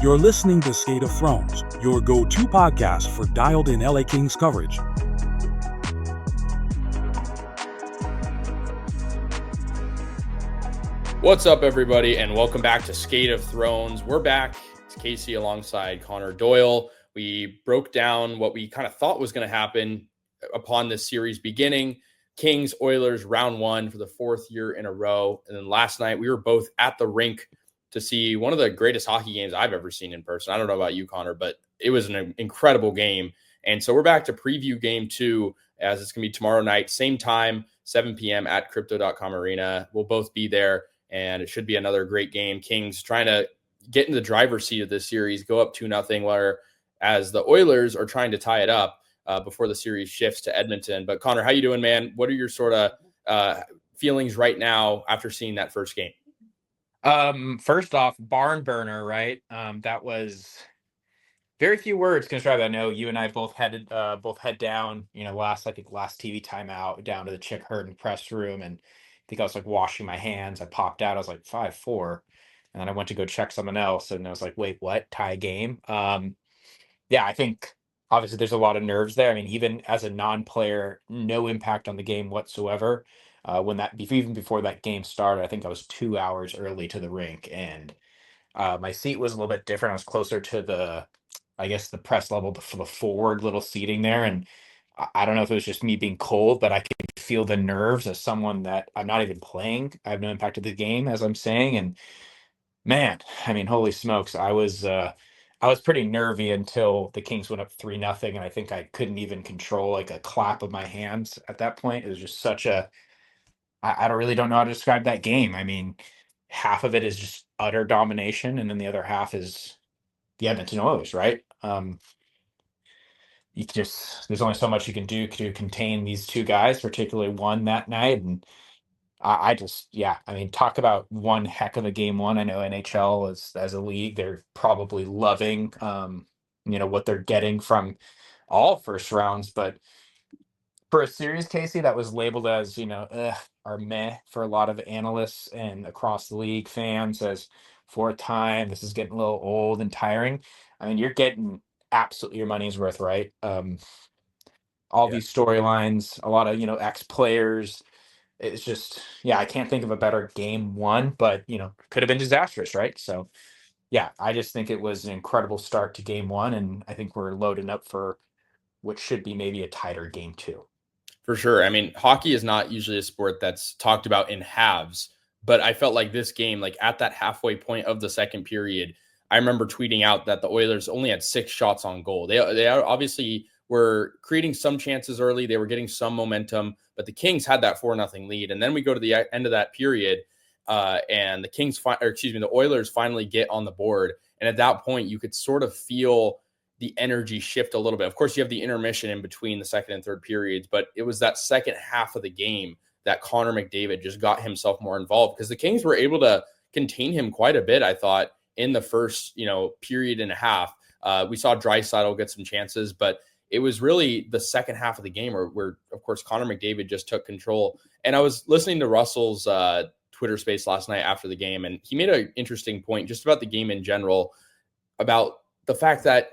You're listening to Skate of Thrones, your go-to podcast for dialed-in LA Kings coverage. What's up, everybody, and welcome back to Skate of Thrones. We're back. It's Casey alongside Connor Doyle. We broke down what we kind of thought was going to happen upon this series beginning. Kings, Oilers, round one for the fourth year in a row. And then last night, we were both at the rink to see one of the greatest hockey games I've ever seen in person. I don't know about you, Connor, but it was an incredible game. And so we're back to preview game two, as it's going to be tomorrow night, same time, 7 p.m. at Crypto.com Arena. We'll both be there, and it should be another great game. Kings trying to get in the driver's seat of this series, go up 2-0, whereas the Oilers are trying to tie it up before the series shifts to Edmonton. But Connor, how you doing, man? What are your sort of feelings right now after seeing that first game? First off, barn burner, right? That was very few words can describe that. I know you and I both head down, last TV timeout down to the Chick Hurton press room, and I think I was like washing my hands. I popped out. I was like 5-4, and then I went to go check something else, and I was like, wait, what? Tie game? Yeah, I think obviously there's a lot of nerves there. I mean, even as a non-player, no impact on the game whatsoever. Even before that game started, I think I was 2 hours early to the rink, and my seat was a little bit different. I was closer to the press level for the forward little seating there, and I don't know if it was just me being cold, but I could feel the nerves as someone that I'm not even playing. I have no impact of the game, as I'm saying, and man, I mean, holy smokes, I was pretty nervy until the Kings went up 3-0, and I think I couldn't even control like a clap of my hands at that point. It was just such a I don't know how to describe that game. I mean, half of it is just utter domination, and then the other half is the Edmonton Oilers, right? There's only so much you can do to contain these two guys, particularly one that night. And I mean, talk about one heck of a game one. I know NHL as a league, they're probably loving, what they're getting from all first rounds, but for a series, Casey, that was labeled as, or meh for a lot of analysts and across the league fans as fourth time, this is getting a little old and tiring. I mean, you're getting absolutely your money's worth, right? All these storylines, a lot of, ex-players. It's just, yeah, I can't think of a better game one, but, could have been disastrous, right? So, yeah, I just think it was an incredible start to game one, and I think we're loading up for what should be maybe a tighter game two. For sure. I mean, hockey is not usually a sport that's talked about in halves, but I felt like this game, like at that halfway point of the second period, I remember tweeting out that the Oilers only had 6 shots on goal. They obviously were creating some chances early. They were getting some momentum, but the Kings had that 4-0 lead. And then we go to the end of that period, and the Oilers finally get on the board. And at that point, you could sort of feel the energy shift a little bit. Of course, you have the intermission in between the second and third periods, but it was that second half of the game that Connor McDavid just got himself more involved, because the Kings were able to contain him quite a bit, I thought, in the first, period and a half. We saw Draisaitl get some chances, but it was really the second half of the game where of course, Connor McDavid just took control. And I was listening to Russell's Twitter space last night after the game, and he made an interesting point just about the game in general, about the fact that,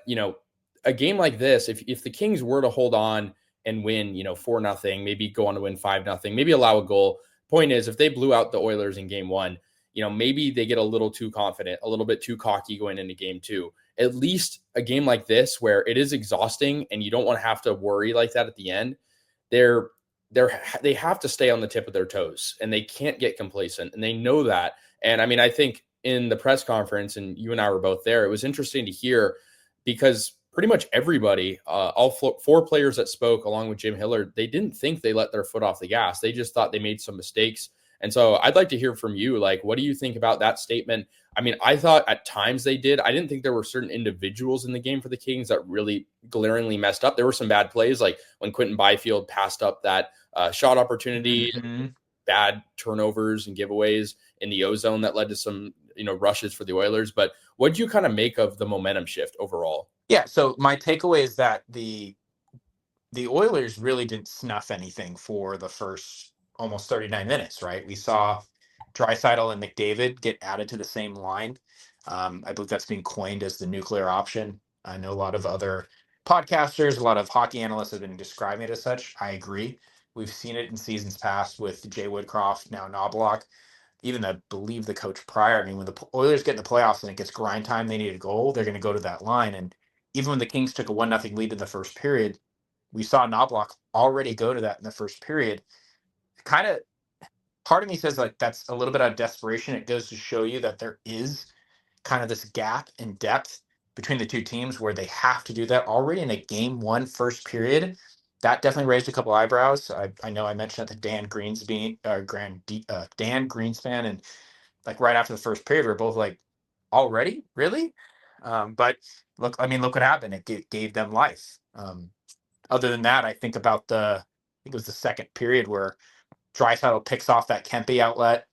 a game like this, if the Kings were to hold on and win, 4-0, maybe go on to win 5-0, maybe allow a goal. Point is, if they blew out the Oilers in game one, maybe they get a little too confident, a little bit too cocky going into game two. At least a game like this, where it is exhausting and you don't want to have to worry like that at the end, they have to stay on the tip of their toes, and they can't get complacent, and they know that. And I mean, I think in the press conference, and you and I were both there, it was interesting to hear, because pretty much everybody, all 4 players that spoke along with Jim Hillard, they didn't think they let their foot off the gas. They just thought they made some mistakes. And so I'd like to hear from you. Like, what do you think about that statement? I mean, I thought at times they did. I didn't think there were certain individuals in the game for the Kings that really glaringly messed up. There were some bad plays, like when Quentin Byfield passed up that shot opportunity, bad turnovers and giveaways in the O-zone that led to some, rushes for the Oilers. But what do you kind of make of the momentum shift overall? Yeah, so my takeaway is that the Oilers really didn't snuff anything for the first almost 39 minutes, right? We saw Draisaitl and McDavid get added to the same line. I believe that's being coined as the nuclear option. I know a lot of other podcasters, a lot of hockey analysts have been describing it as such. I agree. We've seen it in seasons past with Jay Woodcroft, now Knobloch. Even I believe the coach prior. I mean, when the Oilers get in the playoffs and it gets grind time, they need a goal. They're going to go to that line. And even when the Kings took a 1-0 lead in the first period, we saw Knobloch already go to that in the first period. Kind of, part of me says like that's a little bit out of desperation. It goes to show you that there is kind of this gap in depth between the two teams where they have to do that already in a game one first period. That definitely raised a couple eyebrows. I know I mentioned that to Dan Greenspan, and like right after the first period, we're both like, already, really? But look, I mean, look what happened. It gave them life. Other than that, I think I think it was the second period where Draisaitl picks off that Kempe outlet,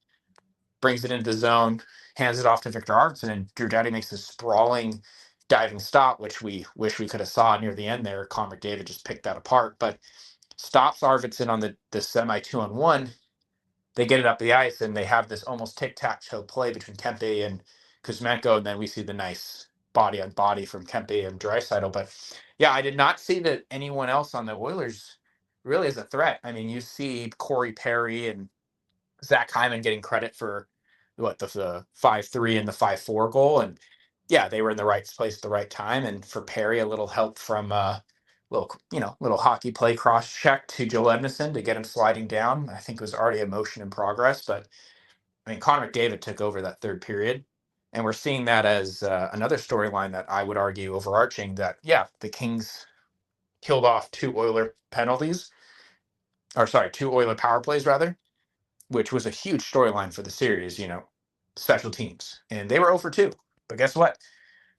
brings it into the zone, hands it off to Victor Arvidsson, and Drew Doughty makes this sprawling diving stop, which we wish we could have saw near the end there. Connor McDavid just picked that apart, but stops Arvidsson on the semi 2-on-1. They get it up the ice, and they have this almost tic-tac-toe play between Kempe and Kuzmenko, and then we see the nice body on body from Kempe and Draisaitl. But yeah, I did not see that anyone else on the Oilers really is a threat. I mean, you see Corey Perry and Zach Hyman getting credit for the 5-3 and the 5-4 goal, and yeah, they were in the right place at the right time. And for Perry, a little help from little hockey play cross check to Joel Edmondson to get him sliding down. I think it was already a motion in progress, but I mean, Connor McDavid took over that third period, and we're seeing that as another storyline that I would argue overarching that yeah, the Kings killed off two Oiler penalties, or sorry, two Oiler power plays rather, which was a huge storyline for the series, special teams. And they were 0 for 2. But guess what?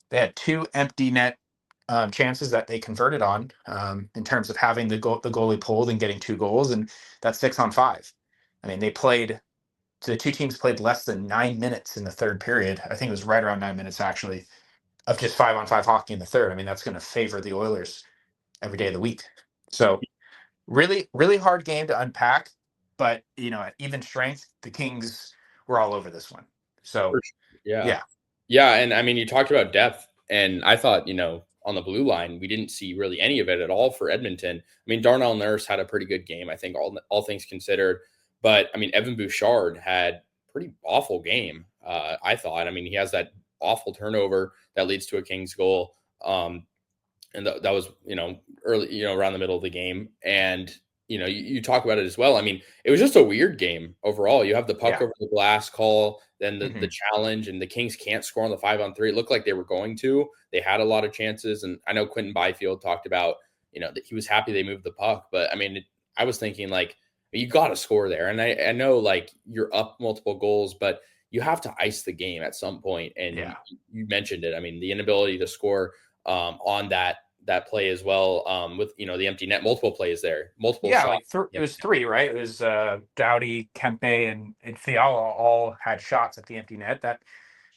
They had two empty net chances that they converted on in terms of having the goalie pulled and getting 2 goals. And that's 6-on-5. I mean, the two teams played less than 9 minutes in the third period. I think it was right around 9 minutes, actually, of just 5-on-5 hockey in the third. I mean, that's going to favor the Oilers every day of the week. So really, really hard game to unpack, but at even strength, the Kings were all over this one. So, For sure. Yeah. yeah, Yeah. And I mean, you talked about depth, and I thought, on the blue line, we didn't see really any of it at all for Edmonton. I mean, Darnell Nurse had a pretty good game, I think, all things considered. But I mean, Evan Bouchard had pretty awful game, I thought. I mean, he has that awful turnover that leads to a Kings goal. And that was, early, around the middle of the game. And, you talk about it as well. I mean, it was just a weird game overall. You have the puck yeah, over the glass call, then the mhm, challenge, and the Kings can't score on the 5-on-3. It looked like they were going to. They had a lot of chances. And I know Quentin Byfield talked about, that he was happy they moved the puck. But I mean, I was thinking like, you got to score there. And I know like you're up multiple goals, but you have to ice the game at some point. And yeah, you mentioned it. I mean, the inability to score on that play as well, with the empty net, multiple plays there, multiple yeah. shots. Like it was three, right? It was Doughty, Kempe, and Fiala all had shots at the empty net. That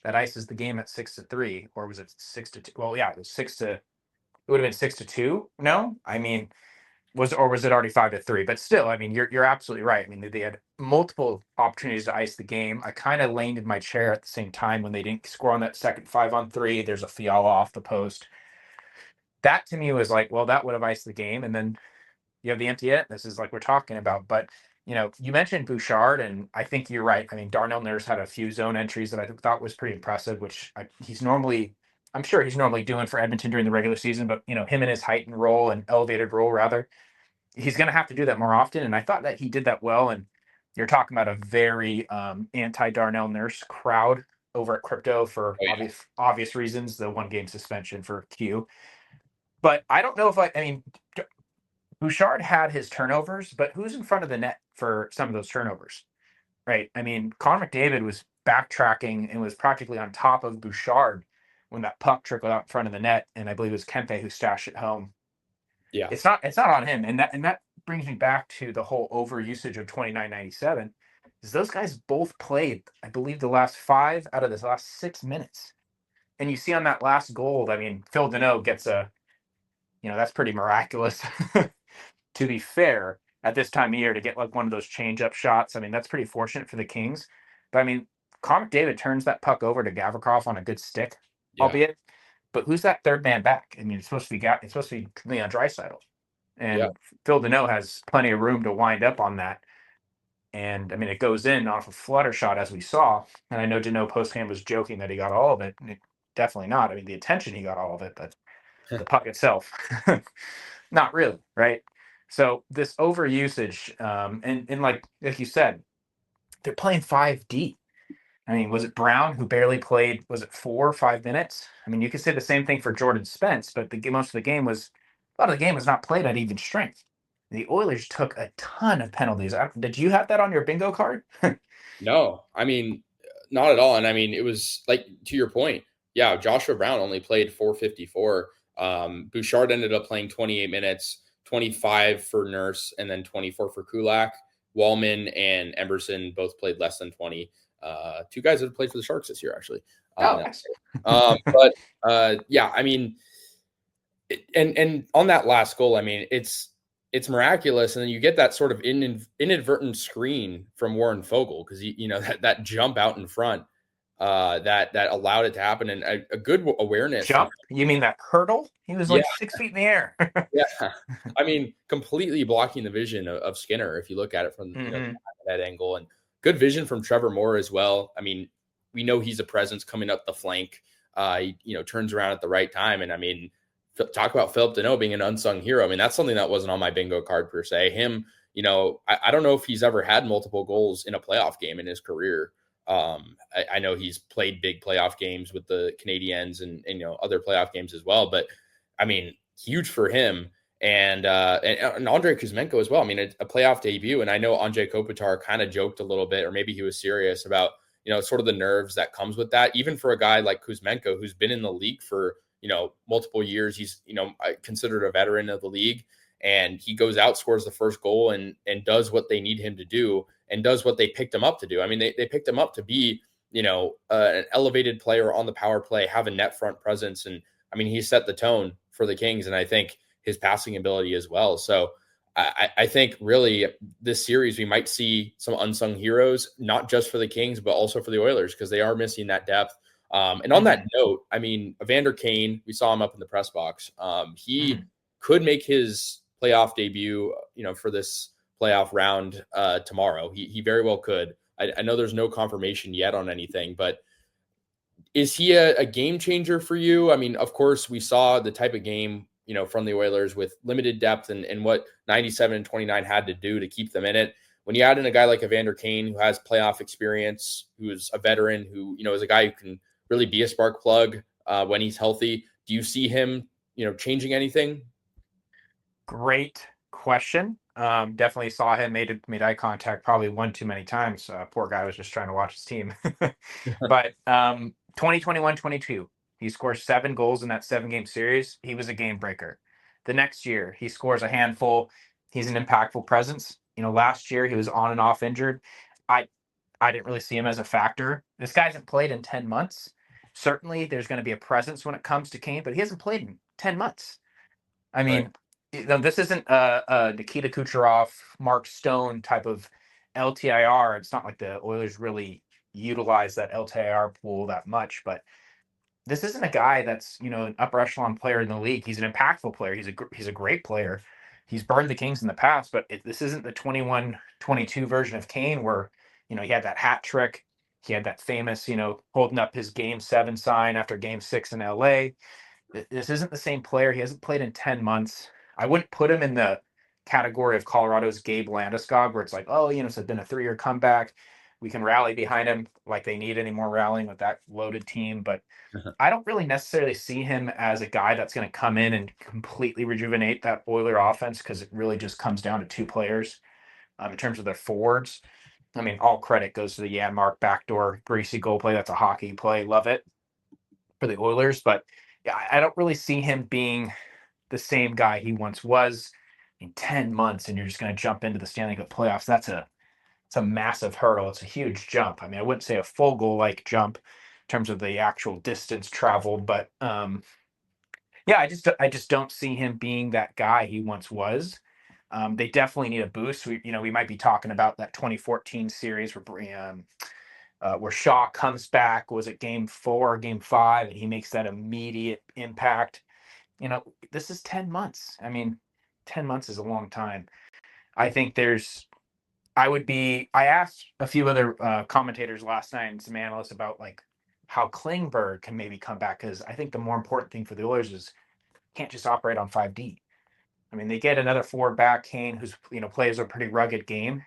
ices the game at 6-3, or was it 6-2? Well, yeah, it was 6 to. It would have been 6-2. No, I mean, was it already 5-3? But still, I mean, you're absolutely right. I mean, they had multiple opportunities to ice the game. I kind of leaned in my chair at the same time when they didn't score on that second 5-on-3. There's a Fiala off the post. That to me was like, well, that would have iced the game. And then you have the empty net. This is like we're talking about. But you mentioned Bouchard, and I think you're right. I mean, Darnell Nurse had a few zone entries that I thought was pretty impressive, which I'm sure he's normally doing for Edmonton during the regular season. But him in his heightened role and elevated role rather, he's going to have to do that more often. And I thought that he did that well. And you're talking about a very anti Darnell Nurse crowd over at Crypto for Oh yeah. obvious reasons. The 1-game suspension for Q. But I don't know if I mean, Bouchard had his turnovers, but who's in front of the net for some of those turnovers, right? I mean, Connor McDavid was backtracking and was practically on top of Bouchard when that puck trickled out in front of the net, and I believe it was Kempe who stashed it home. Yeah. It's not on him, and that brings me back to the whole overusage of 2997. Is those guys both played, I believe, the last 5 out of the last 6 minutes, and you see on that last goal, I mean, Phil Deneau gets that's pretty miraculous. To be fair, at this time of year to get like one of those change up shots, I mean, that's pretty fortunate for the Kings. But I mean, Connor McDavid turns that puck over to Gavrikov on a good stick, Yeah. albeit. But who's that third man back? I mean, it's supposed to be Leon Draisaitl, Yeah. and Phil Deneau has plenty of room to wind up on that. And I mean, it goes in off a flutter shot, as we saw. And I know Deneau postgame was joking that he got all of it. Definitely not. I mean, the attention, he got all of it, but the puck itself, not really, right? So this overusage, and like you said, they're playing 5D. I mean, was it Brown who barely played? Was it 4 or 5 minutes? I mean, you could say the same thing for Jordan Spence, but most of the game was a lot of the game was not played at even strength. The Oilers took a ton of penalties. Did you have that on your bingo card? No, I mean, not at all. And I mean, it was like, to your point, yeah, Joshua Brown only played 454. Bouchard ended up playing 28 minutes, 25 for Nurse, and then 24 for Kulak. Wallman and Emerson both played less than 20. Two guys that have played for the Sharks this year, actually. Nice. Yeah, I mean, and on that last goal, I mean, it's miraculous, and then you get that sort of inadvertent screen from Warren Fogle because that jump out in front that allowed it to happen, and a good awareness. Jump? You mean that hurdle? He was like 6 feet in the air. Yeah, I mean, completely blocking the vision of Skinner if you look at it from that angle, and good vision from Trevor Moore as well. I mean, we know he's a presence coming up the flank. He turns around at the right time, and I mean, talk about Philip Deneau being an unsung hero. I mean, that's something that wasn't on my bingo card per se. Him, I don't know if he's ever had multiple goals in a playoff game in his career. I know he's played big playoff games with the Canadiens and other playoff games as well, but I mean, huge for him. And Andrei Kuzmenko as well. I mean, a playoff debut. And I know Andrei Kopitar kind of joked a little bit, or maybe he was serious about, sort of the nerves that comes with that. Even for a guy like Kuzmenko, who's been in the league for, multiple years, he's, considered a veteran of the league, and he goes out, scores the first goal and does what they need him to do and does what they picked him up to do. I mean, they picked him up to be, an elevated player on the power play, have a net front presence. And I mean, he set the tone for the Kings, and I think his passing ability as well. So I think really this series, we might see some unsung heroes, not just for the Kings, but also for the Oilers, because they are missing that depth. And on that note, I mean, Evander Kane, we saw him up in the press box. He could make his playoff debut, for this playoff round tomorrow. He very well could. I know there's no confirmation yet on anything, but is he a game changer for you? I mean, of course, we saw the type of game, from the Oilers with limited depth and what 97 and 29 had to do to keep them in it. When you add in a guy like Evander Kane, who has playoff experience, who is a veteran, who, is a guy who can really be a spark plug when he's healthy, do you see him, changing anything? Great question. Definitely saw him, made eye contact probably one too many times. Poor guy was just trying to watch his team. But 2021-22, he scores 7 goals in that 7-game series. He was a game breaker. The next year, he scores a handful. He's an impactful presence. Last year he was on and off injured. I didn't really see him as a factor. This guy hasn't played in 10 months. Certainly there's going to be a presence when it comes to Kane, but he hasn't played in 10 months. I mean, this isn't a Nikita Kucherov, Mark Stone type of LTIR. It's not like the Oilers really utilize that LTIR pool that much, but this isn't a guy that's, an upper echelon player in the league. He's an impactful player. He's a great player. He's burned the Kings in the past, but this isn't the 21-22 version of Kane where, he had that hat trick. He had that famous, holding up his Game 7 sign after Game 6 in LA. This isn't the same player. He hasn't played in 10 months. I wouldn't put him in the category of Colorado's Gabe Landeskog, where it's like, oh, it's been a 3-year comeback. We can rally behind him like they need any more rallying with that loaded team. But I don't really necessarily see him as a guy that's going to come in and completely rejuvenate that Oiler offense, because it really just comes down to 2 players in terms of their forwards. I mean, all credit goes to the Janmark backdoor greasy goal play. That's a hockey play. Love it for the Oilers. But yeah, I don't really see him being the same guy he once was in 10 months, and you're just going to jump into the Stanley Cup playoffs. It's a massive hurdle. It's a huge jump. I mean, I wouldn't say a full goal like jump in terms of the actual distance traveled, but yeah, I just don't see him being that guy he once was. They definitely need a boost. We might be talking about that 2014 series where where Shaw comes back, was it game 4, game 5, and he makes that immediate impact. This is 10 months. I mean, 10 months is a long time. I think I asked a few other commentators last night and some analysts about like how Klingberg can maybe come back, because I think the more important thing for the Oilers is can't just operate on 5D. I mean, they get another forward back, Kane, who's plays a pretty rugged game.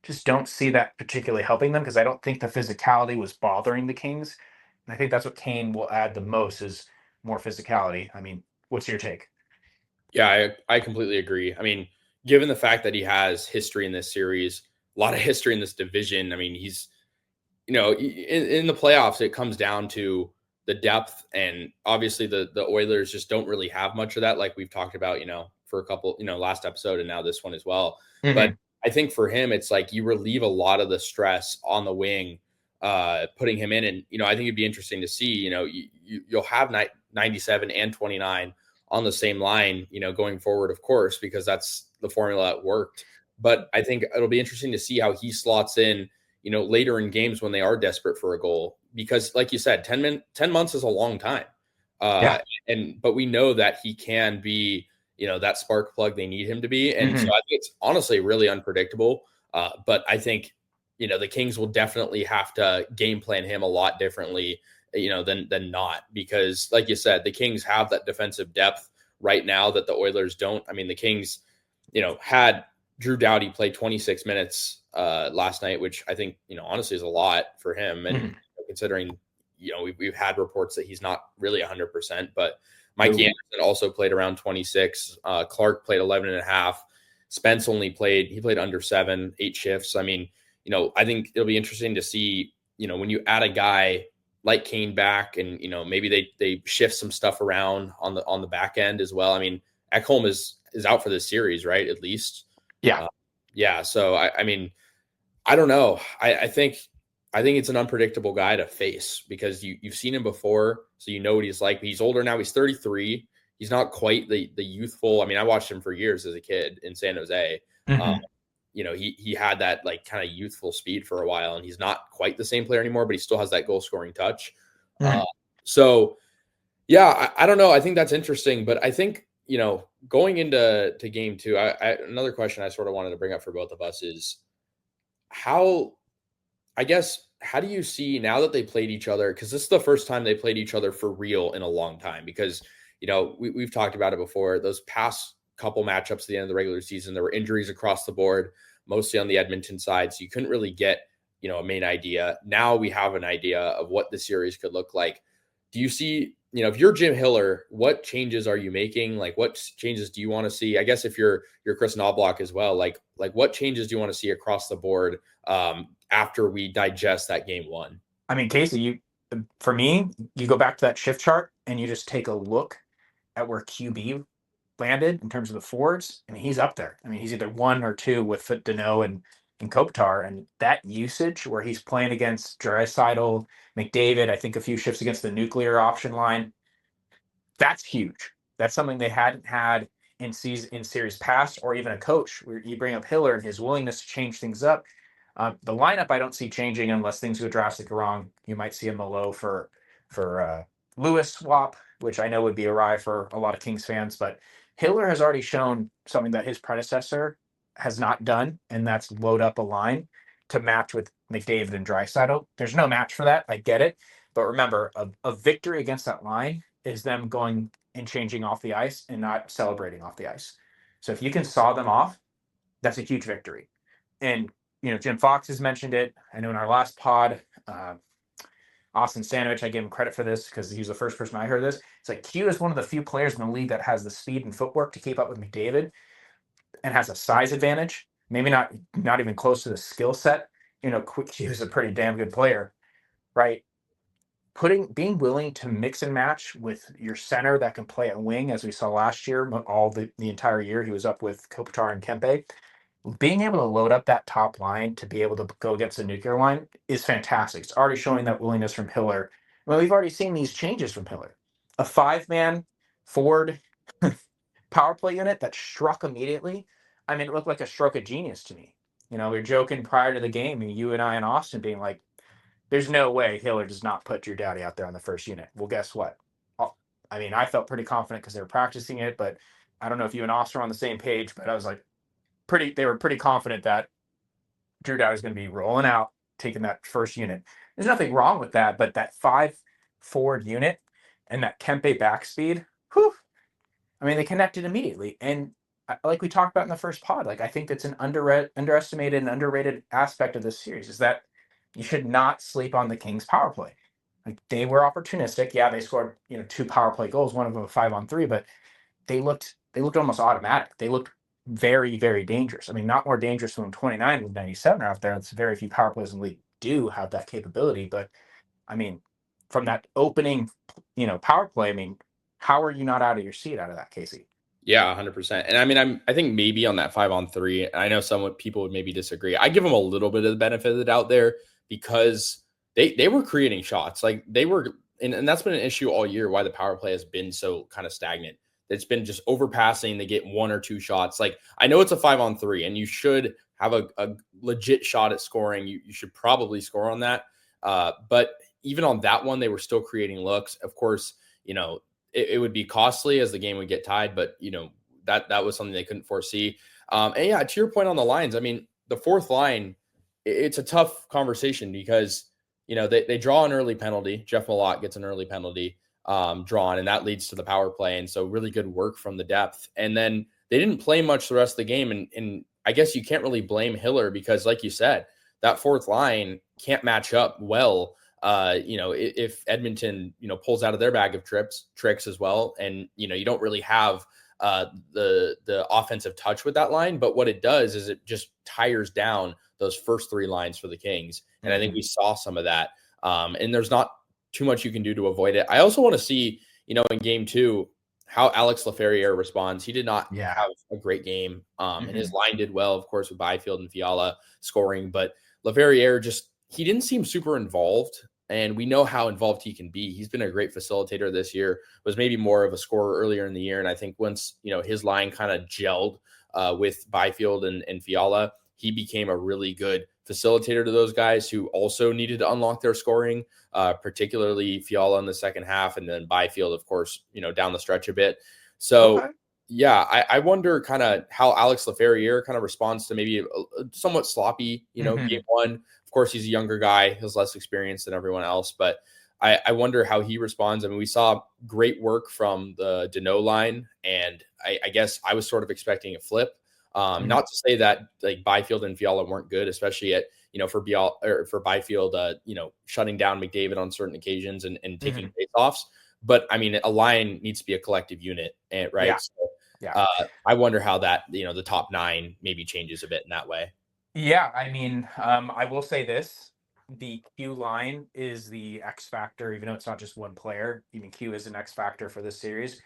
Just don't see that particularly helping them, because I don't think the physicality was bothering the Kings. And I think that's what Kane will add the most is more physicality. I mean, what's your take? Yeah, I completely agree. I mean, given the fact that he has history in this series, a lot of history in this division, I mean, he's, in the playoffs, it comes down to the depth. And obviously the Oilers just don't really have much of that, like we've talked about, for a couple, last episode and now this one as well. Mm-hmm. But I think for him, it's like you relieve a lot of the stress on the wing, putting him in. And, I think it'd be interesting to see, you'll have 97 and 29 on the same line, going forward, of course, because that's the formula that worked. But I think it'll be interesting to see how he slots in, later in games when they are desperate for a goal, because like you said, 10 months is a long time. But we know that he can be, that spark plug they need him to be. And so I think it's honestly really unpredictable. But I think, the Kings will definitely have to game plan him a lot differently, than not, because like you said, the Kings have that defensive depth right now that the Oilers don't. I mean, the Kings, had Drew Doughty play 26 minutes last night, which I think, honestly is a lot for him. And considering, we've had reports that he's not really 100%, but Mikey Anderson also played around 26. Clark played 11 and a half. Spence he played under 8 shifts. I mean, I think it'll be interesting to see, when you add a guy like Kane back and, maybe they shift some stuff around on the back end as well. I mean, Ekholm is out for this series, right? At least. Yeah. So I mean, I don't know. I think it's an unpredictable guy to face, because you've seen him before, so what he's like. But he's older now. He's 33. He's not quite the youthful. I mean, I watched him for years as a kid in San Jose. He had that like kind of youthful speed for a while, and he's not quite the same player anymore, but he still has that goal scoring touch. So yeah, I don't know. I think that's interesting, but I think, going into game 2, another question I sort of wanted to bring up for both of us is how do you see now that they played each other? Because this is the first time they played each other for real in a long time, because, we've talked about it before. Those past couple matchups at the end of the regular season, there were injuries across the board, mostly on the Edmonton side. So you couldn't really get, a main idea. Now we have an idea of what the series could look like. Do you see, if you're Jim Hiller, what changes are you making? Like, what changes do you want to see? I guess if you're Chris Knobloch as well, like what changes do you want to see across the board after we digest that game 1? I mean, Casey, for me, you go back to that shift chart and you just take a look at where QB landed in terms of the forwards. I mean, he's up there. I mean, he's either 1 or 2 with Deneau and Kopitar, and that usage where he's playing against Draisaitl, McDavid, I think a few shifts against the nuclear option line. That's huge. That's something they hadn't had in series past, or even a coach where you bring up Hiller and his willingness to change things up. The lineup I don't see changing unless things go drastically wrong. You might see a Malo for Lewis swap, which I know would be awry for a lot of Kings fans, but Hiller has already shown something that his predecessor has not done, and that's load up a line to match with McDavid and Draisaitl. There's no match for that. I get it. But remember, a victory against that line is them going and changing off the ice and not celebrating off the ice. So if you can saw them off, that's a huge victory. And, Jim Fox has mentioned it. I know in our last pod, Austin Stanovich, I gave him credit for this because he was the first person I heard this. It's like Q is one of the few players in the league that has the speed and footwork to keep up with McDavid and has a size advantage. Maybe not even close to the skill set. Q is a pretty damn good player, right? Being willing to mix and match with your center that can play at wing, as we saw last year, the entire year he was up with Kopitar and Kempe. Being able to load up that top line to be able to go against the nuclear line is fantastic. It's already showing that willingness from Hiller. Well, we've already seen these changes from Hiller. A 5-man forward power play unit that struck immediately. I mean, it looked like a stroke of genius to me. We were joking prior to the game, you and I and Austin being like, there's no way Hiller does not put Drew Doughty out there on the first unit. Well, guess what? I mean, I felt pretty confident because they were practicing it, but I don't know if you and Austin are on the same page, but I was like, they were pretty confident that Drew Doughty is going to be rolling out, taking that first unit. There's nothing wrong with that, but that 5 forward unit and that Kempe back speed, whew, I mean, they connected immediately. And like we talked about in the first pod, like I think that's an underestimated and underrated aspect of this series is that you should not sleep on the Kings power play. Like they were opportunistic. Yeah, they scored 2 power play goals, one of them a 5-on-3, but they looked almost automatic. They looked very, very dangerous. I mean, not more dangerous when 29 and 97 are out there. It's very few power plays in the league do have that capability. But I mean, from that opening, power play, I mean, how are you not out of your seat out of that, Casey? Yeah, 100%. And I mean, I think maybe on that 5-on-3, I know some people would maybe disagree. I give them a little bit of the benefit of the doubt there because they were creating shots. Like they were, and that's been an issue all year why the power play has been so kind of stagnant. It's been just overpassing. They get 1 or 2 shots. Like I know it's a 5-on-3 and you should have a legit shot at scoring. You should probably score on that. But even on that one, they were still creating looks. Of course, it would be costly as the game would get tied, but that was something they couldn't foresee. And yeah, to your point on the lines, I mean, the fourth line, it's a tough conversation because they draw an early penalty. Jeff Malott gets an early penalty drawn, and that leads to the power play. And so really good work from the depth. And then they didn't play much the rest of the game. And I guess you can't really blame Hiller because, like you said, that fourth line can't match up well. If Edmonton, pulls out of their bag of tricks as well. And, you don't really have the offensive touch with that line, but what it does is it just tires down those first 3 lines for the Kings. And I think we saw some of that. And there's not too much you can do to avoid it. I also want to see, in game 2, how Alex Laferriere responds. He did not have a great game. And his line did well, of course, with Byfield and Fiala scoring, but Laferriere he didn't seem super involved. And we know how involved he can be. He's been a great facilitator this year, was maybe more of a scorer earlier in the year. And I think once, his line kind of gelled with Byfield and Fiala, he became a really good facilitator to those guys who also needed to unlock their scoring, particularly Fiala in the second half. And then Byfield, of course, down the stretch a bit. So, yeah, I wonder kind of how Alex Laferriere kind of responds to maybe a somewhat sloppy, game 1. Of course, he's a younger guy, has less experience than everyone else, but I wonder how he responds. I mean, we saw great work from the Deneau line, and I guess I was sort of expecting a flip. Not to say that like Byfield and Fiala weren't good, especially at for Byfield, shutting down McDavid on certain occasions and taking face-offs. But I mean, a line needs to be a collective unit, right? Yeah. So, I wonder how that the top 9 maybe changes a bit in that way. Yeah, I mean, I will say this. The Q line is the X factor, even though it's not just one player. Even Q is an X factor for this series.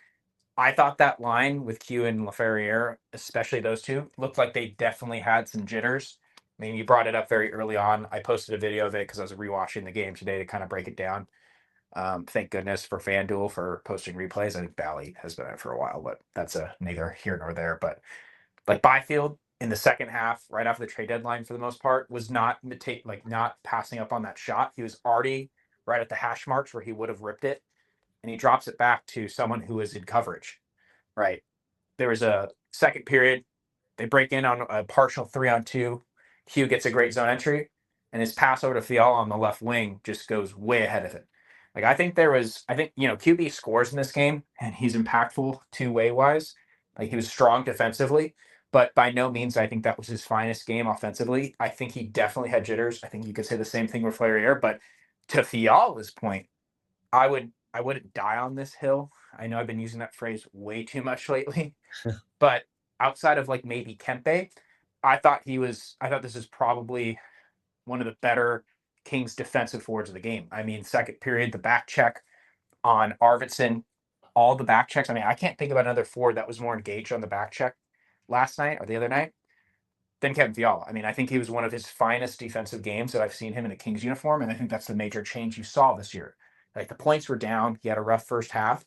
I thought that line with Q and Laferriere, especially those two, looked like they definitely had some jitters. I mean, you brought it up very early on. I posted a video of it because I was rewatching the game today to kind of break it down. Thank goodness for FanDuel for posting replays. I think Bally has been out for a while, but that's neither here nor there. But like Byfield in the second half, right after the trade deadline, for the most part, was not passing up on that shot. He was already right at the hash marks where he would have ripped it, and he drops it back to someone who is in coverage. Right. There was a second period. They break in on a partial 3-on-2. Hugh gets a great zone entry, and his pass over to Fiala on the left wing just goes way ahead of it. Like I think QB scores in this game, and he's impactful two-way wise. Like he was strong defensively, but by no means I think that was his finest game offensively. I think he definitely had jitters. I think you could say the same thing with Flairier, but to Fiala's point, I wouldn't die on this hill. I know I've been using that phrase way too much lately, but outside of like maybe Kempe, I thought this is probably one of the better Kings defensive forwards of the game. I mean, second period, the back check on Arvidsson, all the back checks. I mean, I can't think about another forward that was more engaged on the back check last night or the other night than Kevin Fiala. I mean, I think he was one of his finest defensive games that I've seen him in a Kings uniform, and I think that's the major change you saw this year. Like the points were down. He had a rough first half,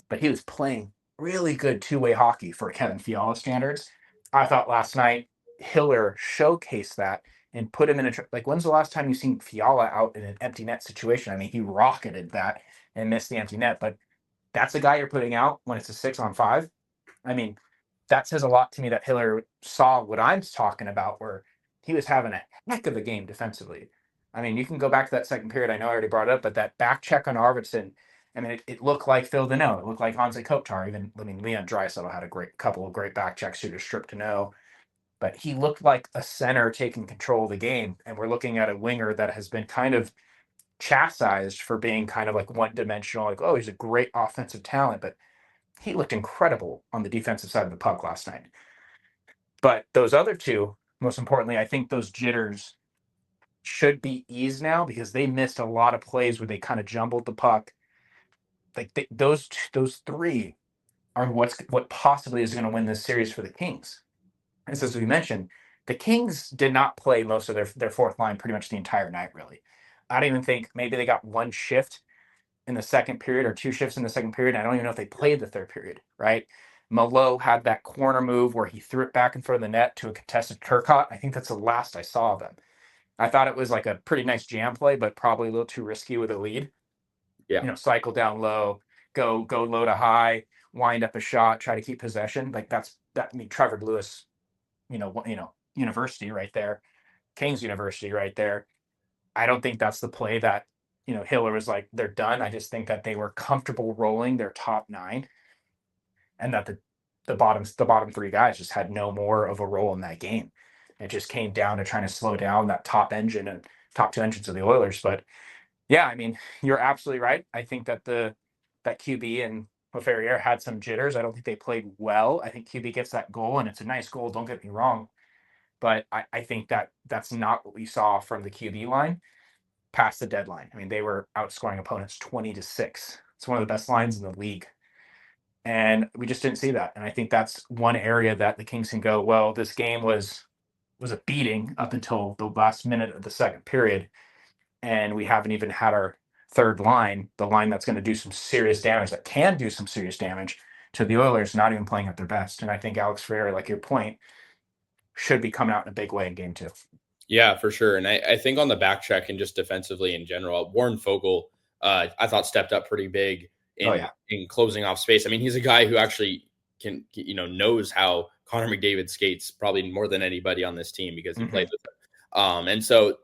but he was playing really good two-way hockey for Kevin Fiala standards. I thought last night Hiller showcased that and put him in like, when's the last time you've seen Fiala out in an empty net situation? I mean, he rocketed that and missed the empty net, but that's a guy you're putting out when it's a 6-on-5. I mean, that says a lot to me that Hiller saw what I'm talking about, where he was having a heck of a game defensively. I mean, you can go back to that second period. I know I already brought it up, but that back check on Arvidsson, I mean, it looked like Phil Deneau. It looked like Hanze Kopitar. Even, I mean, Leon Draisaitl had a couple of great back checks through to strip to no. But he looked like a center taking control of the game. And we're looking at a winger that has been kind of chastised for being kind of like one-dimensional, like, oh, he's a great offensive talent, but he looked incredible on the defensive side of the puck last night. But those other two, most importantly, I think those jitters should be eased now because they missed a lot of plays where they kind of jumbled the puck. Like those three are what possibly is going to win this series for the Kings. And so, as we mentioned, the Kings did not play most of their fourth line pretty much the entire night, really. I don't even think maybe they got one shift in the second period or two shifts in the second period. I don't even know if they played the third period, right? Malo had that corner move where he threw it back in front of the net to a contested Turcotte. I think that's the last I saw of them. I thought it was like a pretty nice jam play, but probably a little too risky with a lead. Yeah. Cycle down low, go low to high, wind up a shot, try to keep possession. Like that. I mean, Trevor Lewis, university right there, Kings University right there. I don't think that's the play that Hiller was like, they're done. I just think that they were comfortable rolling their top nine, and that the bottom three guys just had no more of a role in that game. It just came down to trying to slow down that top engine and top two engines of the Oilers. But yeah, I mean, you're absolutely right. I think that that QB and Ferrier had some jitters. I don't think they played well. I think QB gets that goal, and it's a nice goal. Don't get me wrong, but I think that's not what we saw from the QB line past the deadline. I mean, they were outscoring opponents 20-6. It's one of the best lines in the league. And we just didn't see that. And I think that's one area that the Kings can go, well, this game was a beating up until the last minute of the second period. And we haven't even had our third line, the line that's going to do some serious damage, that can do some serious damage to the Oilers, not even playing at their best. And I think Alex Ferreira, like your point, should be coming out in a big way in game two. Yeah, for sure. And I think on the back check and just defensively in general, Warren Fogle, I thought stepped up pretty big in closing off space. I mean, he's a guy who actually knows how Connor McDavid skates probably more than anybody on this team because he played with him. And so,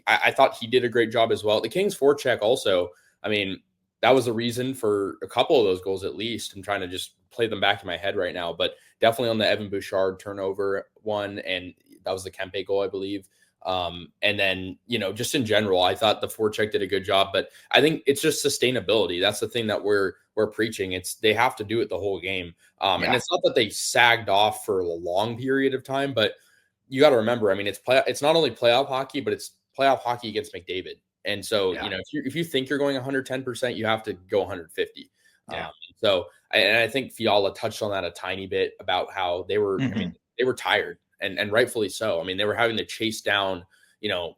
I thought he did a great job as well. The Kings forecheck also, I mean, that was the reason for a couple of those goals at least. I'm trying to just play them back in my head right now, but definitely on the Evan Bouchard turnover one, and that was the Kempe goal, I believe. And then, just in general, I thought the forecheck did a good job, but I think it's just sustainability. That's the thing that we're preaching. They have to do it the whole game. And it's not that they sagged off for a long period of time, but you got to remember, I mean, it's not only playoff hockey, but it's playoff hockey against McDavid. And so, if you think you're going 110%, you have to go 150. Yeah. I think Fiala touched on that a tiny bit about how they were, I mean, they were tired. And rightfully so. I mean, they were having to chase down,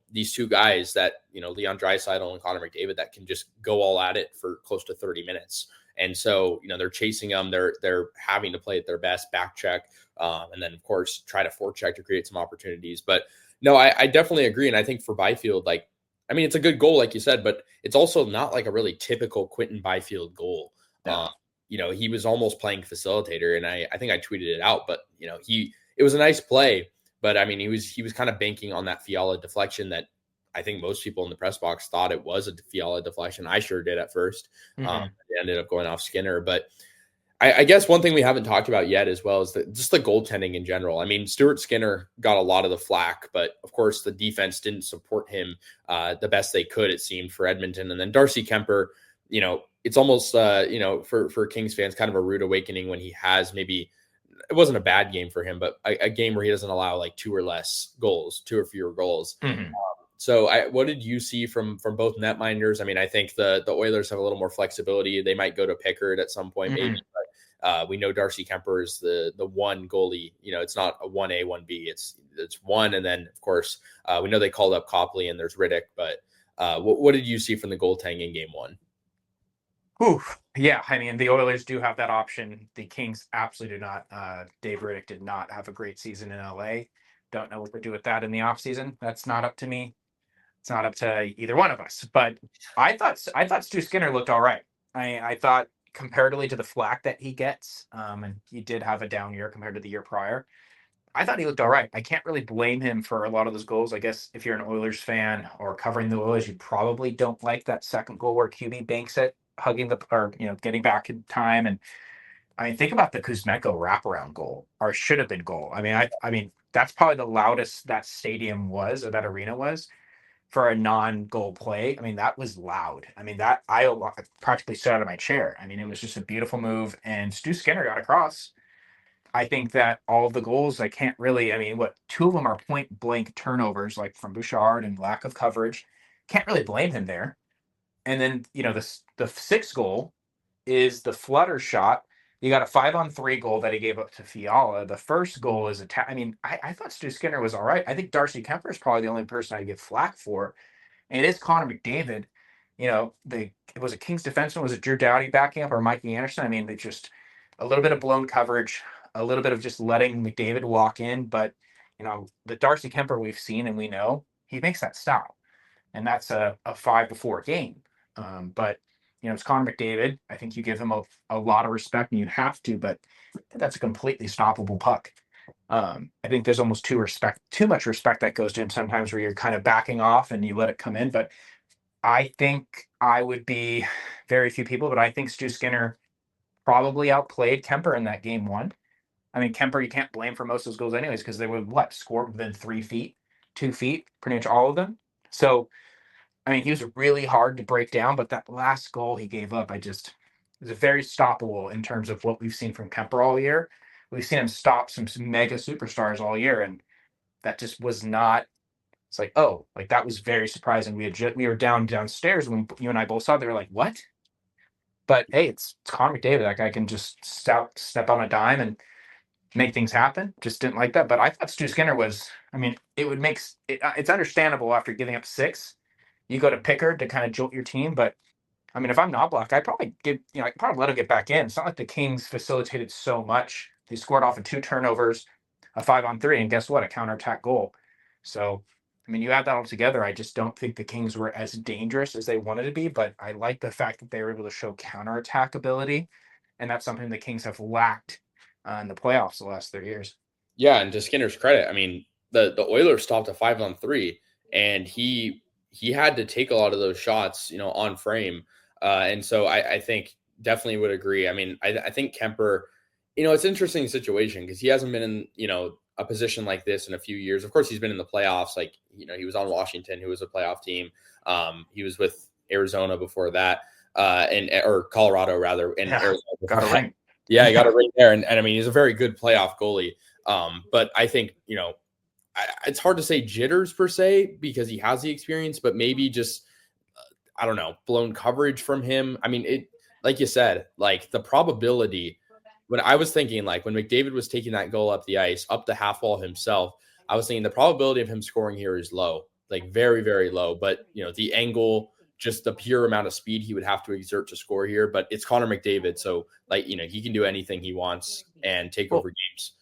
these two guys that, Leon Draisaitl and Connor McDavid, that can just go all at it for close to 30 minutes. And so, they're chasing them. They're having to play at their best, back check, and then of course try to forecheck to create some opportunities. But no, I definitely agree. And I think for Byfield, I mean, it's a good goal, like you said, but it's also not like a really typical Quentin Byfield goal. Yeah. He was almost playing facilitator, and I think I tweeted it out, but it was a nice play, but I mean, he was kind of banking on that Fiala deflection that I think most people in the press box thought it was a Fiala deflection. I sure did at first. It ended up going off Skinner, but I guess one thing we haven't talked about yet as well is just the goaltending in general. I mean, Stuart Skinner got a lot of the flack, but of course the defense didn't support him the best they could, it seemed, for Edmonton. And then Darcy Kemper, it's almost, for Kings fans, kind of a rude awakening when he has maybe, it wasn't a bad game for him, but a game where he doesn't allow like two or fewer goals. So what did you see from both netminders? I mean, I think the Oilers have a little more flexibility. They might go to Pickard at some point, maybe, but we know Darcy Kemper is the one goalie. It's not a 1A, 1B. It's one. And then of course we know they called up Copley and there's Riddick, but what did you see from the goaltending in game one? Yeah, I mean, the Oilers do have that option. The Kings absolutely do not. Dave Riddick did not have a great season in LA. Don't know what to do with that in the offseason. That's not up to me. It's not up to either one of us. But I thought Stu Skinner looked all right. I thought comparatively to the flack that he gets, and he did have a down year compared to the year prior. I thought he looked all right. I can't really blame him for a lot of those goals. I guess if you're an Oilers fan or covering the Oilers, you probably don't like that second goal where QB banks it, hugging the or getting back in time. And I mean, think about the Kuzmenko wraparound goal, or should have been goal. I mean, that's probably the loudest that stadium was, or that arena was, for a non-goal play. I mean, that was loud. I mean, that I practically stood out of my chair. I mean, it was just a beautiful move, and Stu Skinner got across. I think that all of the goals, I can't really. I mean, what two of them are point blank turnovers, like from Bouchard and lack of coverage. Can't really blame him there. And then the sixth goal is the flutter shot. You got a 5-on-3 goal that he gave up to Fiala. The first goal is I mean, I thought Stu Skinner was all right. I think Darcy Kemper is probably the only person I give flack for. And it is Connor McDavid. It was a Kings defenseman. Was it Drew Doughty backing up or Mikey Anderson? I mean, they just a little bit of blown coverage, a little bit of just letting McDavid walk in. But the Darcy Kemper we've seen and we know he makes that stop, and that's a 5-4 game. But it's Connor McDavid. I think you give him a lot of respect, and you have to. But I think that's a completely stoppable puck. I think there's almost too much respect that goes to him sometimes, where you're kind of backing off and you let it come in. But I think I would be very few people, but I think Stu Skinner probably outplayed Kemper in that game one. I mean, Kemper, you can't blame for most of those goals anyways, because they would score within 3 feet, 2 feet, pretty much all of them. So, I mean, he was really hard to break down, but that last goal he gave up, it was very stoppable in terms of what we've seen from Kemper all year. We've seen him stop some mega superstars all year, and that just was not. It's like, oh, like that was very surprising. We were downstairs when you and I both saw it. They were like, what? But hey, it's Connor McDavid. That guy can just step on a dime and make things happen. Just didn't like that. But I thought Stu Skinner was. I mean, it would make it. It's understandable after giving up 6, you go to Pickard to kind of jolt your team. But I mean, if I'm not blocked, I'd probably I'd probably let him get back in. It's not like the Kings facilitated so much. They scored off of 2 turnovers, a 5-on-3, and guess what? A counterattack goal. So, I mean, you add that all together, I just don't think the Kings were as dangerous as they wanted to be. But I like the fact that they were able to show counterattack ability, and that's something the Kings have lacked in the playoffs the last 3 years. Yeah, and to Skinner's credit, I mean, the Oilers stopped a 5-on-3, and he had to take a lot of those shots, on frame. And so I think definitely would agree. I mean, I think Kemper, it's an interesting situation because he hasn't been in, a position like this in a few years. Of course, he's been in the playoffs. Like, he was on Washington, who was a playoff team. He was with Arizona before that, or Colorado rather. And Yeah, Arizona got a ring. Yeah, he got a ring there. And I mean, he's a very good playoff goalie. But I think, it's hard to say jitters per se because he has the experience, but maybe just, I don't know, blown coverage from him. I mean, like you said, like the probability when I was thinking, like when McDavid was taking that goal up the ice, up the half wall himself, I was thinking the probability of him scoring here is low, like very, very low. But, the angle, just the pure amount of speed he would have to exert to score here. But it's Connor McDavid. So like, he can do anything he wants and take over games.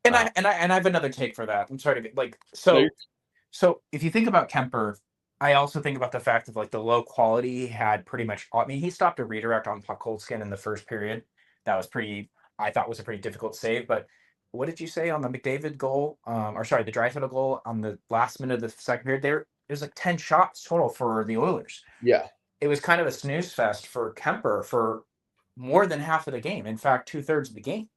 And I have another take for that. I'm sorry to so if you think about Kemper, I also think about the fact of like the low quality he had pretty much. I mean, he stopped a redirect on Pukolskin in the first period. That was I thought was a pretty difficult save. But what did you say on the McDavid goal? Or sorry, the Draisaitl goal on the last minute of the second period? There was like 10 shots total for the Oilers. Yeah. It was kind of a snooze fest for Kemper for more than half of the game. In fact, 2/3 of the game.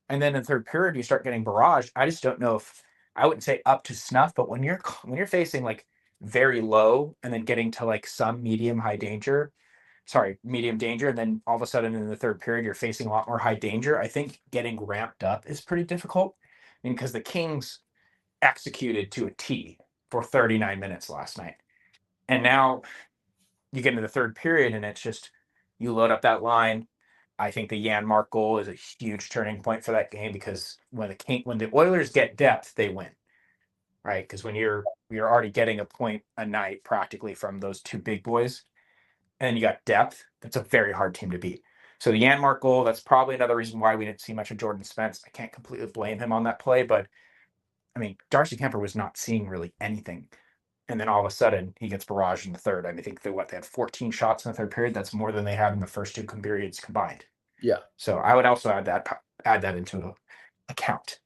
And then in the third period, you start getting barrage. I just don't know if I wouldn't say up to snuff, but when you're facing like very low and then getting to like some medium danger, and then all of a sudden in the third period you're facing a lot more high danger. I think getting ramped up is pretty difficult. I mean, because the Kings executed to a T for 39 minutes last night, and now you get into the third period and it's just you load up that line. I think the Janmark goal is a huge turning point for that game because when the Oilers get depth, they win, right? Because when you're already getting a point a night practically from those 2 big boys, and you got depth, that's a very hard team to beat. So the Janmark goal, that's probably another reason why we didn't see much of Jordan Spence. I can't completely blame him on that play, but I mean, Darcy Kemper was not seeing really anything. And then all of a sudden, he gets barraged in the third. I mean, I think they had 14 shots in the third period. That's more than they had in the first two periods combined. Yeah. So I would also add that into account.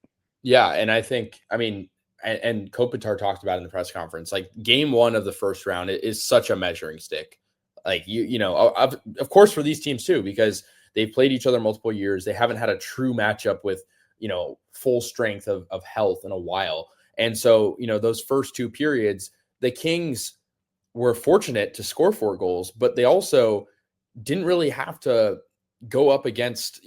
Yeah, and I think, I mean, and Kopitar talked about in the press conference, like game one of the first round is such a measuring stick. Like you know, of course for these teams too, because they've played each other multiple years. They haven't had a true matchup with, you know, full strength of health in a while. And so, you know, those first two periods, the Kings were fortunate to score 4 goals, but they also didn't really have to go up against,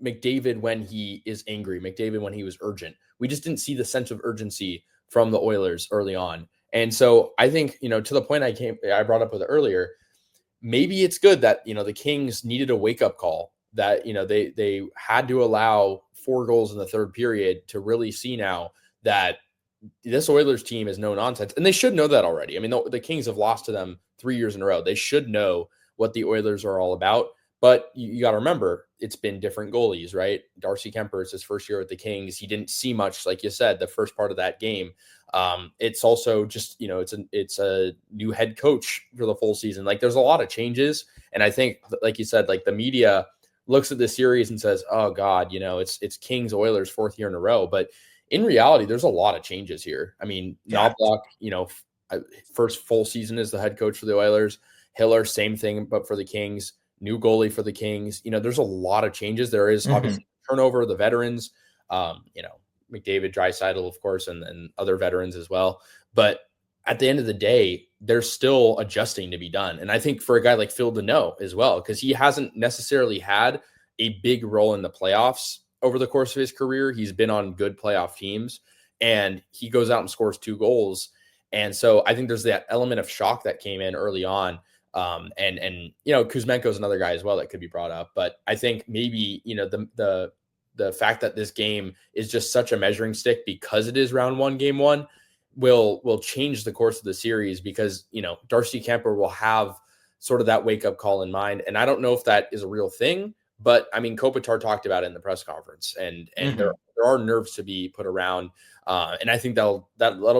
McDavid when he is angry, McDavid when he was urgent. We just didn't see the sense of urgency from the Oilers early on. And so I think, you know, to the point I brought up with it earlier, maybe it's good that, you know, the Kings needed a wake-up call, that, you know, they had to allow 4 goals in the third period to really see now that this Oilers team is no nonsense. And they should know that already. I mean, the Kings have lost to them 3 years in a row. They should know what the Oilers are all about. But you got to remember, it's been different goalies, right? Darcy Kemper is his first year with the Kings. He didn't see much, like you said, the first part of that game. It's also just, you know, it's a new head coach for the full season. Like there's a lot of changes. And I think, like you said, like the media looks at the series and says, oh God, you know, it's Kings Oilers 4th year in a row. But in reality, there's a lot of changes here. I mean, Knobloch, you know, first full season as the head coach for the Oilers. Hiller, same thing, but for the Kings. New goalie for the Kings. You know, there's a lot of changes. There is obviously turnover, the veterans, you know, McDavid, Draisaitl, of course, and other veterans as well. But at the end of the day, there's still adjusting to be done. And I think for a guy like Phil Deneau as well, because he hasn't necessarily had a big role in the playoffs over the course of his career. He's been on good playoff teams, and he goes out and scores 2 goals. And so I think there's that element of shock that came in early on. And you know, Kuzmenko is another guy as well that could be brought up. But I think maybe, you know, the fact that this game is just such a measuring stick because it is round 1, game 1, will change the course of the series, because, you know, Darcy Kemper will have sort of that wake up call in mind. And I don't know if that is a real thing, but I mean, Kopitar talked about it in the press conference, and there are nerves to be put around. And I think that'll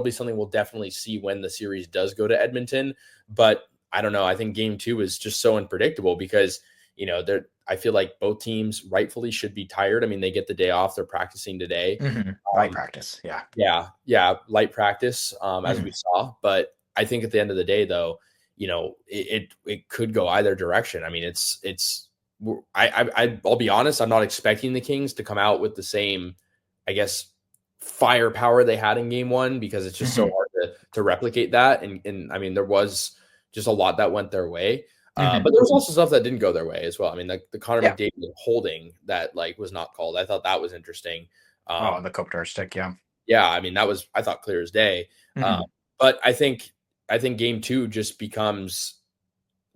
be something we'll definitely see when the series does go to Edmonton. But I don't know. I think game 2 is just so unpredictable because, you know, I feel like both teams rightfully should be tired. I mean, they get the day off. They're practicing today. Light practice. Yeah. Yeah. Light practice, as we saw. But I think at the end of the day, though, you know, it could go either direction. I mean, I'll be honest. I'm not expecting the Kings to come out with the same, I guess, firepower they had in game 1, because it's just so hard to replicate that. And I mean, there was just a lot that went their way. But there was also stuff that didn't go their way as well. I mean, the Connor McDavid holding that like was not called. I thought that was interesting. The Kopitar stick, yeah. Yeah, I mean, that was, I thought, clear as day. But I think game 2 just becomes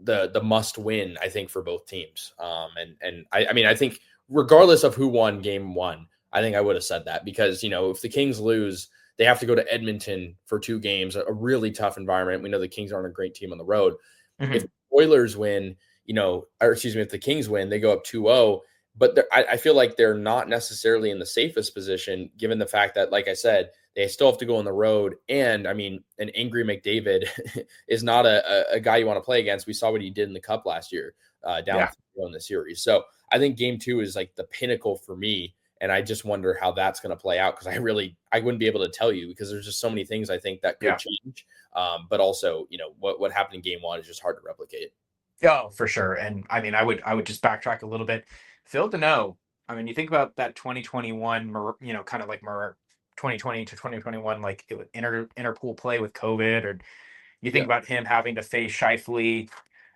the must win, I think, for both teams. And I mean, I think regardless of who won game 1, I think I would have said that, because, you know, if the Kings lose, they have to go to Edmonton for 2 games, a really tough environment. We know the Kings aren't a great team on the road. If the Oilers win, you know, or excuse me, if the Kings win, they go up 2-0. But I feel like they're not necessarily in the safest position, given the fact that, like I said, they still have to go on the road. And I mean, an angry McDavid is not a guy you want to play against. We saw what he did in the Cup last year, down in the series. So I think game 2 is like the pinnacle for me. And I just wonder how that's going to play out, because I wouldn't be able to tell you, because there's just so many things I think that could change. But also, you know, what happened in game 1 is just hard to replicate. Oh, for sure. And I mean, I would just backtrack a little bit. Phil Deneau, I mean, you think about that 2021, you know, kind of like 2020 to 2021, like it was interpool play with COVID, or you think about him having to face Scheifele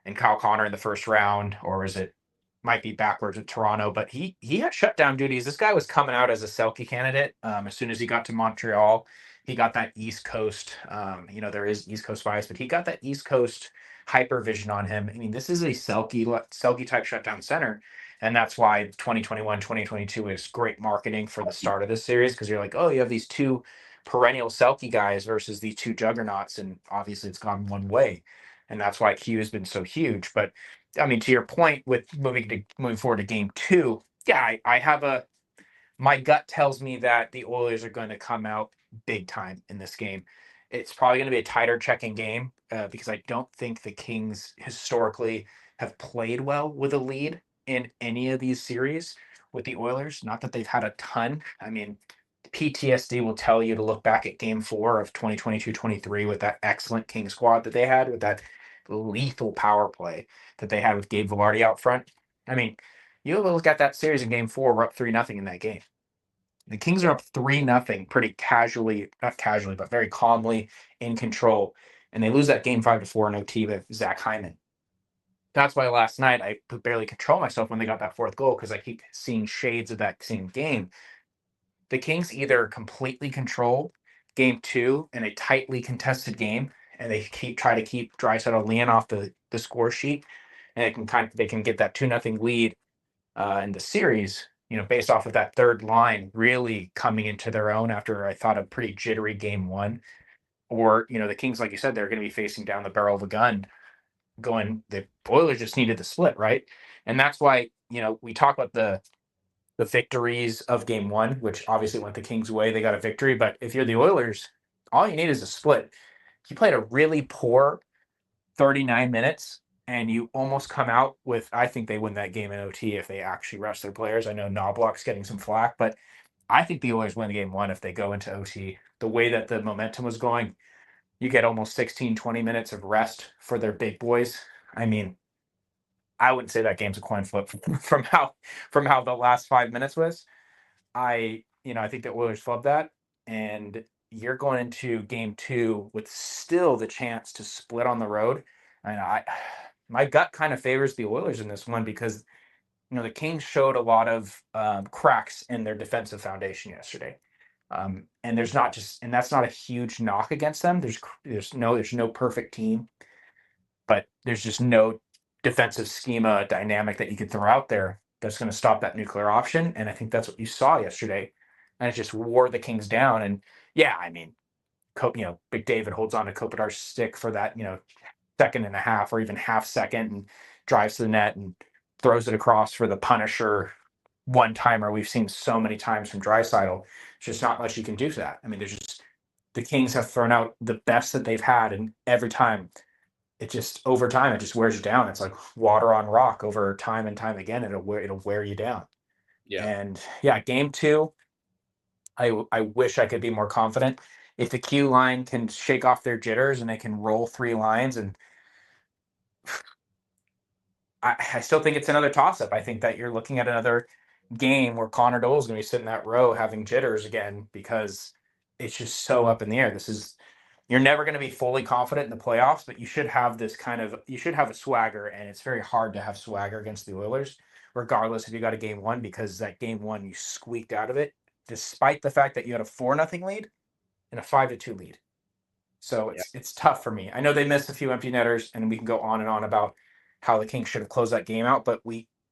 and Kyle Connor in the first round, or is it might be backwards with Toronto, but he had shutdown duties. This guy was coming out as a Selke candidate. As soon as he got to Montreal, he got that East Coast, you know, there is East Coast bias, but he got that East Coast hypervision on him. I mean, this is a Selke type shutdown center. And that's why 2021, 2022 is great marketing for the start of this series, because you're like, oh, you have these 2 perennial Selke guys versus these 2 juggernauts. And obviously it's gone one way. And that's why Q has been so huge. But I mean, to your point with moving forward to game 2, yeah, I have a My gut tells me that the Oilers are going to come out big time in this game. It's probably going to be a tighter checking game because I don't think the Kings historically have played well with a lead in any of these series with the Oilers. Not that they've had a ton. I mean, PTSD will tell you to look back at game 4 of 2022-23 with that excellent King squad that they had, with that lethal power play that they had with Gabe Vilardi out front. I mean, you look at that series in game 4, we're up 3-0 in that game. The Kings are up 3-0 pretty casually, not casually, but very calmly in control. And they lose that game 5-4 in OT with Zach Hyman. That's why last night I could barely control myself when they got that 4th goal, because I keep seeing shades of that same game. The Kings either completely control game 2 in a tightly contested game, and they try to keep Draisaitl Leon off the score sheet, and they can get that 2-0 lead in the series, based off of that third line really coming into their own after I thought a pretty jittery game 1. Or, the Kings, like you said, they're going to be facing down the barrel of a gun going, the Oilers just needed the split, right? And that's why, we talk about the victories of game 1, which obviously went the Kings' way. They got a victory. But if you're the Oilers, all you need is a split. You played a really poor 39 minutes and you almost come out with, I think they win that game in OT if they actually rest their players. I know Knobloch's getting some flack, but I think the Oilers win game 1 if they go into OT. The way that the momentum was going, you get almost 16, 20 minutes of rest for their big boys. I mean, I wouldn't say that game's a coin flip from how the last 5 minutes was. I think the Oilers flubbed that, and you're going into game 2 with still the chance to split on the road. And my gut kind of favors the Oilers in this one because the Kings showed a lot of cracks in their defensive foundation yesterday. And that's not a huge knock against them. There's no perfect team, but there's just no defensive schema dynamic that you could throw out there that's going to stop that nuclear option. And I think that's what you saw yesterday. And it just wore the Kings down. And yeah, I mean, Big David holds on to Kopitar's stick for that, second and a half or even half second and drives to the net and throws it across for the Punisher one-timer we've seen so many times from Draisaitl. It's just not much you can do for that. I mean, the Kings have thrown out the best that they've had, and every time over time, it just wears you down. It's like water on rock over time and time again. It'll wear you down. Yeah. And yeah, game 2, I wish I could be more confident. If the Q line can shake off their jitters and they can roll 3 lines, and I still think it's another toss-up. I think that you're looking at another game where Connor Doyle is going to be sitting in that row having jitters again because it's just so up in the air. You're never going to be fully confident in the playoffs, but you should have a swagger, and it's very hard to have swagger against the Oilers, regardless if you got a game 1, because that game 1 you squeaked out of it, despite the fact that you had a 4-0 lead and a 5-2 lead. So it's tough for me. I know they missed a few empty netters, and we can go on and on about how the Kings should have closed that game out, but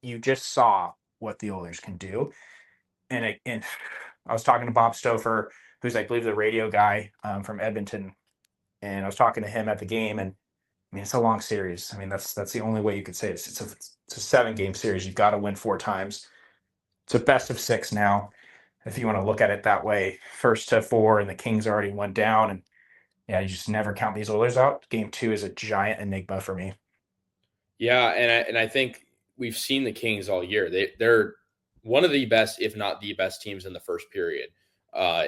you just saw what the Oilers can do. And I was talking to Bob Stouffer, who's I believe the radio guy from Edmonton, and I was talking to him at the game, and I mean it's a long series. I mean that's the only way you could say it. It's a 7-game series. You've got to win 4 times. It's a best of 6 now, if you want to look at it that way. First to 4, and the Kings already went down, and yeah, you just never count these Oilers out. Game 2 is a giant enigma for me. Yeah, and I think we've seen the Kings all year. They're one of the best, if not the best, teams in the first period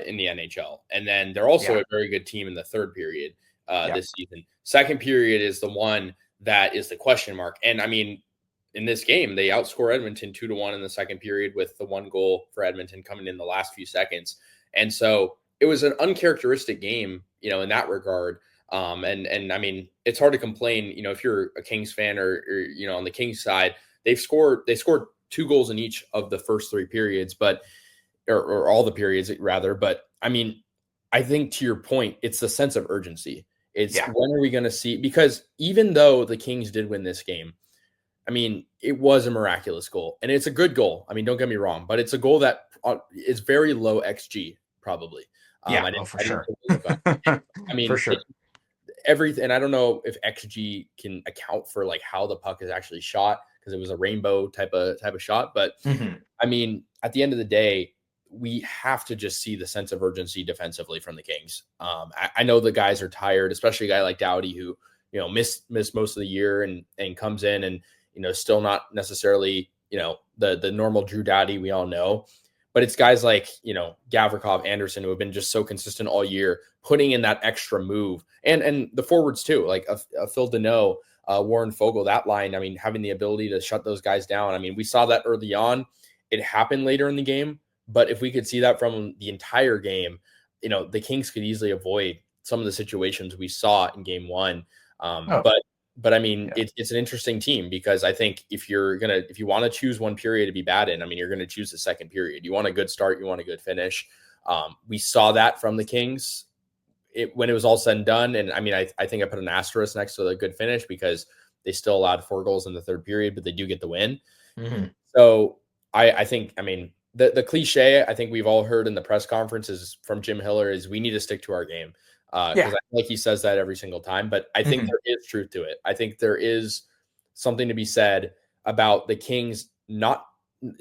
in the NHL, and then they're also a very good team in the third period this season. Second period is the one that is the question mark. And I mean, in this game, they outscore Edmonton 2-1 in the second period with the 1 goal for Edmonton coming in the last few seconds, and so it was an uncharacteristic game, in that regard. And I mean, it's hard to complain, if you're a Kings fan or on the Kings side, they scored 2 goals in each of the first 3 periods, or all the periods rather. But I mean, I think to your point, it's the sense of urgency. It's when are we going to see, because even though the Kings did win this game, I mean, it was a miraculous goal and it's a good goal. I mean, don't get me wrong, but it's a goal that is very low XG probably. For sure. I mean, for sure. Everything. And I don't know if XG can account for like how the puck is actually shot, because it was a rainbow type of shot. But I mean, at the end of the day, we have to just see the sense of urgency defensively from the Kings. I know the guys are tired, especially a guy like Doughty who, missed most of the year and comes in and, still not necessarily, the normal Drew Doughty we all know. But it's guys like, Gavrikov, Anderson, who have been just so consistent all year, putting in that extra move. And the forwards too, like a Phil Deneau, Warren Fogle, that line, I mean, having the ability to shut those guys down. I mean, we saw that early on. It happened later in the game. But if we could see that from the entire game, the Kings could easily avoid some of the situations we saw in game one. But I mean, it's an interesting team because I think if you want to choose one period to be bad in, I mean, you're going to choose the second period. You want a good start, you want a good finish. We saw that from the Kings when it was all said and done. And I mean, I think I put an asterisk next to the good finish because they still allowed 4 goals in the third period, but they do get the win. Mm-hmm. So I think, I mean, the cliche I think we've all heard in the press conferences from Jim Hiller is we need to stick to our game. Because I feel like he says that every single time, but I think there is truth to it. I think there is something to be said about the Kings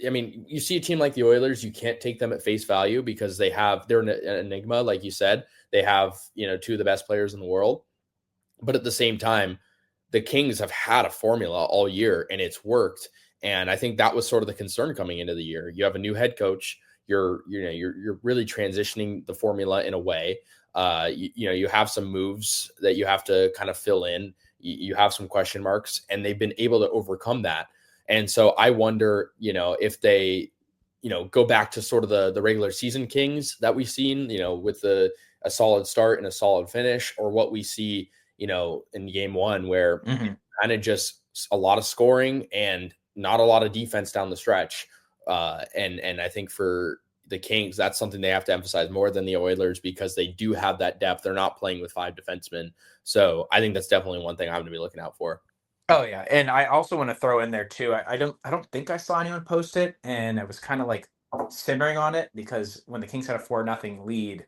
I mean, you see a team like the Oilers, you can't take them at face value because they're an enigma, like you said. They have, 2 of the best players in the world. But at the same time, the Kings have had a formula all year and it's worked. And I think that was sort of the concern coming into the year. You have a new head coach. You're really transitioning the formula in a way. You have some moves that you have to kind of fill in. You have some question marks, and they've been able to overcome that. And so I wonder, if they, go back to sort of the regular season Kings that we've seen, with a solid start and a solid finish, or what we see, in game one where kind of just a lot of scoring and not a lot of defense down the stretch. And I think for the Kings, that's something they have to emphasize more than the Oilers because they do have that depth. They're not playing with 5 defensemen. So I think that's definitely one thing I'm going to be looking out for. Oh yeah. And I also want to throw in there too. I don't think I saw anyone post it, and I was kind of like simmering on it because when the Kings had a 4-0 lead,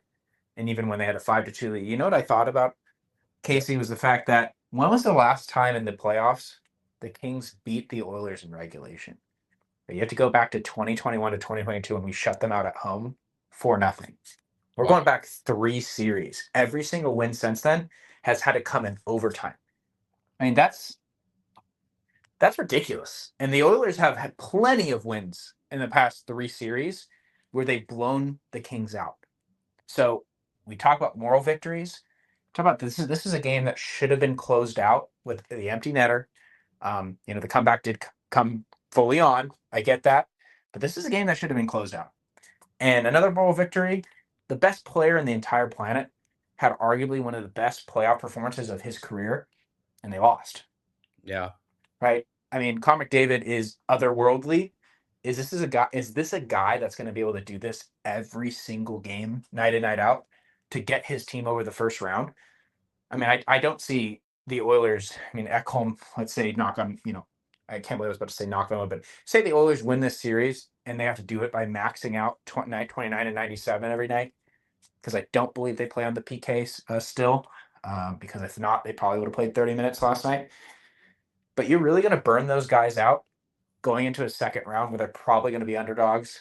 and even when they had a 5-2 lead, you know what I thought about, Casey, was the fact that when was the last time in the playoffs the Kings beat the Oilers in regulation? You have to go back to 2021 to 2022 when we shut them out at home 4-0. We're going back 3 series. Every single win since then has had to come in overtime. I mean, that's ridiculous. And the Oilers have had plenty of wins in the past 3 series where they've blown the Kings out. So we talk about moral victories. Talk about this is a game that should have been closed out with the empty netter. The comeback did come fully on. I get that. But this is a game that should have been closed out. And another moral victory, the best player in the entire planet had arguably one of the best playoff performances of his career, and they lost. Yeah. Right? I mean, Connor McDavid is otherworldly. Is this a guy that's going to be able to do this every single game, night in, night out, to get his team over the first round? I mean, I don't see the Oilers. I mean, Ekholm, let's say, knock on, I can't believe I was about to say knock them, but say the Oilers win this series and they have to do it by maxing out 29 and 97 every night, because I don't believe they play on the PKs still, because if not, they probably would have played 30 minutes last night. But you're really going to burn those guys out going into a second round where they're probably going to be underdogs.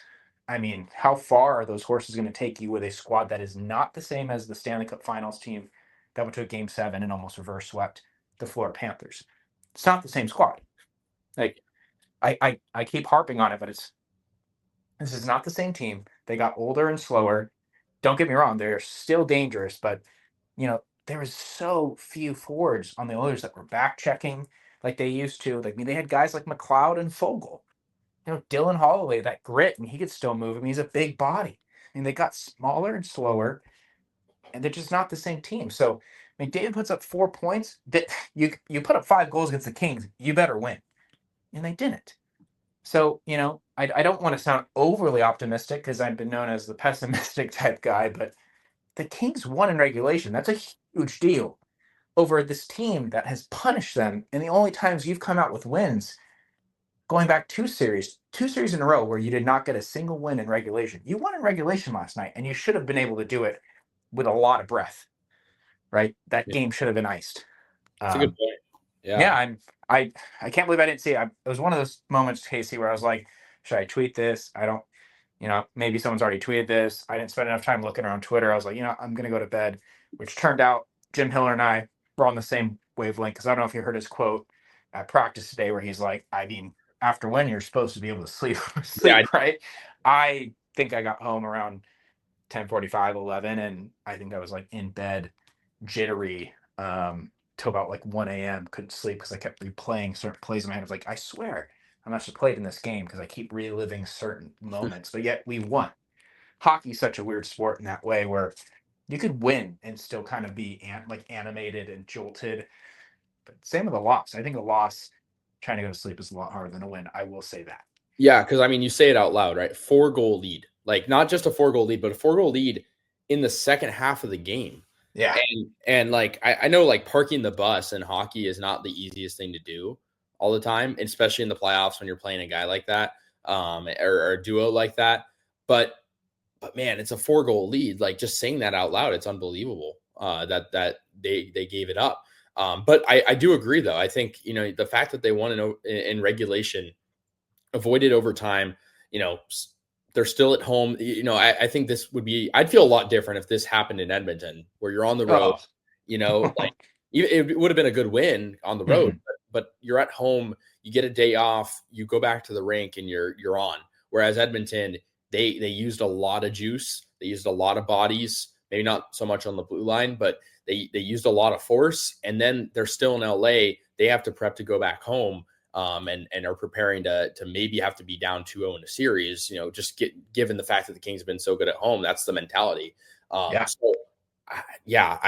I mean, how far are those horses going to take you with a squad that is not the same as the Stanley Cup Finals team that went to a Game 7 and almost reverse swept the Florida Panthers? It's not the same squad. Like, I keep harping on it, but this is not the same team. They got older and slower. Don't get me wrong, they're still dangerous, but there was so few forwards on the Oilers that were back checking like they used to. Like, I mean, they had guys like McLeod and Fogle. Dylan Holloway, that grit, and he could still move. I mean, he's a big body. I mean, they got smaller and slower, and they're just not the same team. So, McDavid puts up 4 points. That you put up 5 goals against the Kings, you better win, and they didn't. So, I don't want to sound overly optimistic because I've been known as the pessimistic type guy, but the Kings won in regulation. That's a huge deal over this team that has punished them. And the only times you've come out with wins, going back 2 series in a row where you did not get a single win in regulation. You won in regulation last night, and you should have been able to do it with a lot of breath, right? That game should have been iced. That's a good point. Yeah, I can't believe I didn't see it. It was one of those moments, Casey, where I was like, should I tweet this? I don't, maybe someone's already tweeted this. I didn't spend enough time looking around Twitter. I was like, I'm going to go to bed, which turned out Jim Hiller and I were on the same wavelength. Because I don't know if you heard his quote at practice today where he's like, I mean, after when you're supposed to be able to sleep, Yeah, right? I think I got home around 10:45, 11, and I think I was like in bed, jittery, till about like 1 a.m. Couldn't sleep because I kept replaying certain plays in my head. I was like, I swear I'm not just played in this game because I keep reliving certain moments, but yet we won. Hockey's such a weird sport in that way where you could win and still kind of be like animated and jolted. But same with a loss. I think a loss, trying to go to sleep is a lot harder than a win. I will say that. Yeah, because I mean, you say it out loud, right? 4-goal lead, like not just a 4-goal lead, but a 4-goal lead in the second half of the game. Yeah. And like I know like parking the bus in hockey is not the easiest thing to do all the time, especially in the playoffs when you're playing a guy like that, or a duo like that. But man, it's a 4-goal lead. Like just saying that out loud, it's unbelievable that they gave it up. But I do agree though. I think the fact that they won in regulation, avoided overtime, they're still at home. I think this would be, I'd feel a lot different if this happened in Edmonton where you're on the road, like it would have been a good win on the road, but you're at home, you get a day off, you go back to the rink and you're on. Whereas Edmonton, they used a lot of juice. They used a lot of bodies, maybe not so much on the blue line, but they used a lot of force. And then they're still in LA. They have to prep to go back home. And are preparing to maybe have to be down 2-0 in a series, just given the fact that the Kings have been so good at home. That's the mentality. I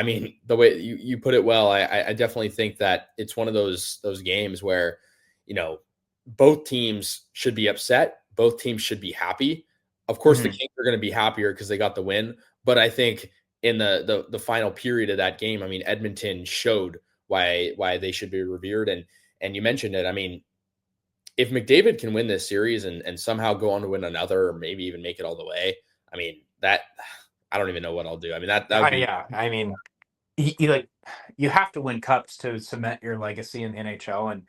mean, the way you put it well, I definitely think that it's one of those games where, both teams should be upset. Both teams should be happy. Of course, the Kings are going to be happier because they got the win. But I think in the final period of that game, I mean, Edmonton showed why they should be revered. And you mentioned it. I mean, if McDavid can win this series and somehow go on to win another, or maybe even make it all the way, I mean, that I don't even know what I'll do. I mean, that would be. Yeah. I mean, you have to win cups to cement your legacy in the NHL. And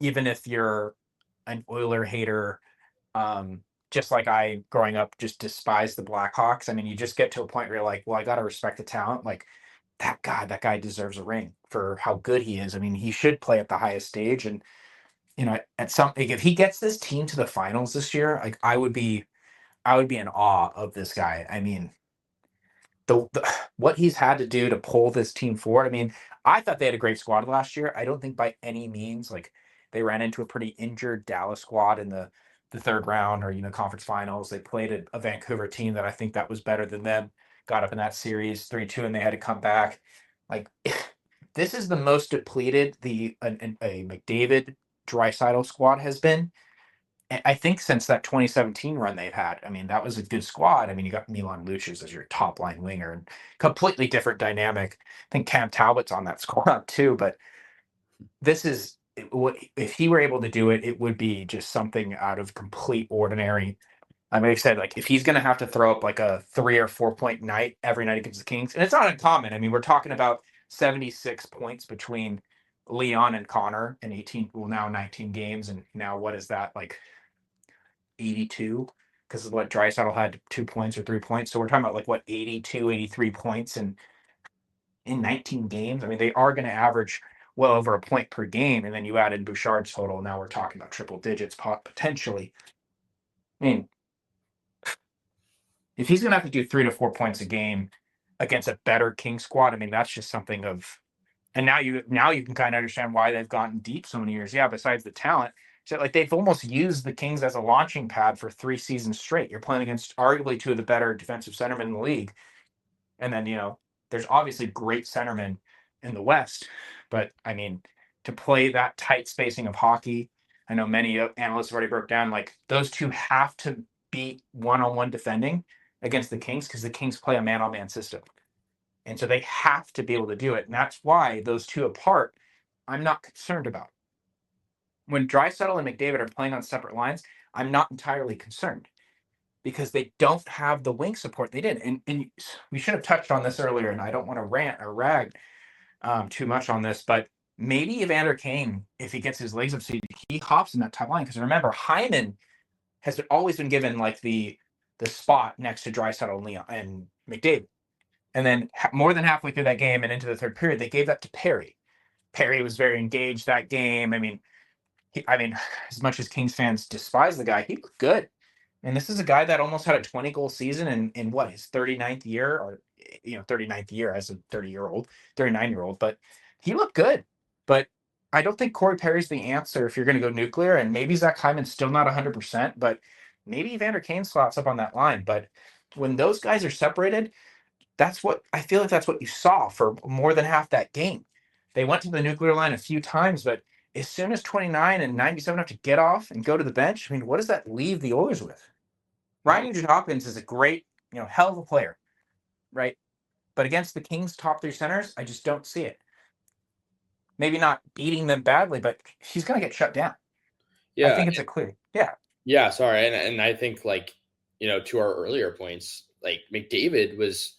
even if you're an Oiler hater, just like I growing up just despised the Blackhawks. I mean, you just get to a point where you're like, well, I got to respect the talent. Like that guy deserves a ring for how good he is. I mean, he should play at the highest stage. And, if he gets this team to the finals this year, like I would be in awe of this guy. I mean, the what he's had to do to pull this team forward. I mean, I thought they had a great squad last year. I don't think by any means like they ran into a pretty injured Dallas squad in the third round or conference finals. They played a Vancouver team that I think that was better than them. Got up in that series 3-2, and they had to come back. Like this is the most depleted a McDavid Draisaitl squad has been, I think, since that 2017 run they've had. I mean, that was a good squad. I mean, you got Milan Lucic as your top line winger, and completely different dynamic. I think Cam Talbot's on that squad too. But this is what if he were able to do it, it would be just something out of complete ordinary. I mean, I said, like, if he's going to have to throw up like a 3 or 4 point night every night against the Kings, and it's not uncommon. I mean, we're talking about 76 points between Leon and Connor in 18, well, now 19 games. And now what is that, like 82? Because of what Draisaitl had 2 points or 3 points. So we're talking about like what, 82, 83 points in 19 games. I mean, they are going to average well over a point per game. And then you add in Bouchard's total. Now we're talking about triple digits potentially. I mean, if he's going to have to do 3 to 4 points a game against a better King squad, I mean, that's just something of. And now you can kind of understand why they've gotten deep so many years. Yeah, besides the talent, so like they've almost used the Kings as a launching pad for 3 seasons straight. You're playing against arguably 2 of the better defensive centermen in the league, and then there's obviously great centermen in the West, but I mean, to play that tight spacing of hockey, I know many analysts have already broke down like those two have to beat one-on-one defending against the Kings because the Kings play a man-on-man system. And so they have to be able to do it. And that's why those two apart, I'm not concerned about. When Draisaitl and McDavid are playing on separate lines, I'm not entirely concerned because they don't have the wing support they did. And we should have touched on this earlier, and I don't want to rant or rag too much on this, but maybe Evander Kane, if he gets his legs up, so he hops in that top line. Because remember, Hyman has always been given like the the spot next to Draisaitl and Leon and McDavid. And then more than halfway through that game and into the third period, they gave that to Perry. Perry was very engaged that game. I mean, as much as Kings fans despise the guy, he looked good. And this is a guy that almost had a 20-goal season in what, his 39th year, or 39th year as a 39-year-old. But he looked good. But I don't think Corey Perry's the answer if you're going to go nuclear. And maybe Zach Hyman's still not 100%, but maybe Evander Kane slots up on that line. But when those guys are separated, that's what I feel like that's what you saw for more than half that game. They went to the nuclear line a few times, but as soon as 29 and 97 have to get off and go to the bench, I mean, what does that leave the Oilers with? Ryan Nugent-Hopkins is a great, hell of a player, right? But against the Kings' top 3 centers, I just don't see it. Maybe not beating them badly, but he's going to get shut down. Yeah, I think it's a clear. Yeah. Yeah, sorry. And I think, to our earlier points, McDavid was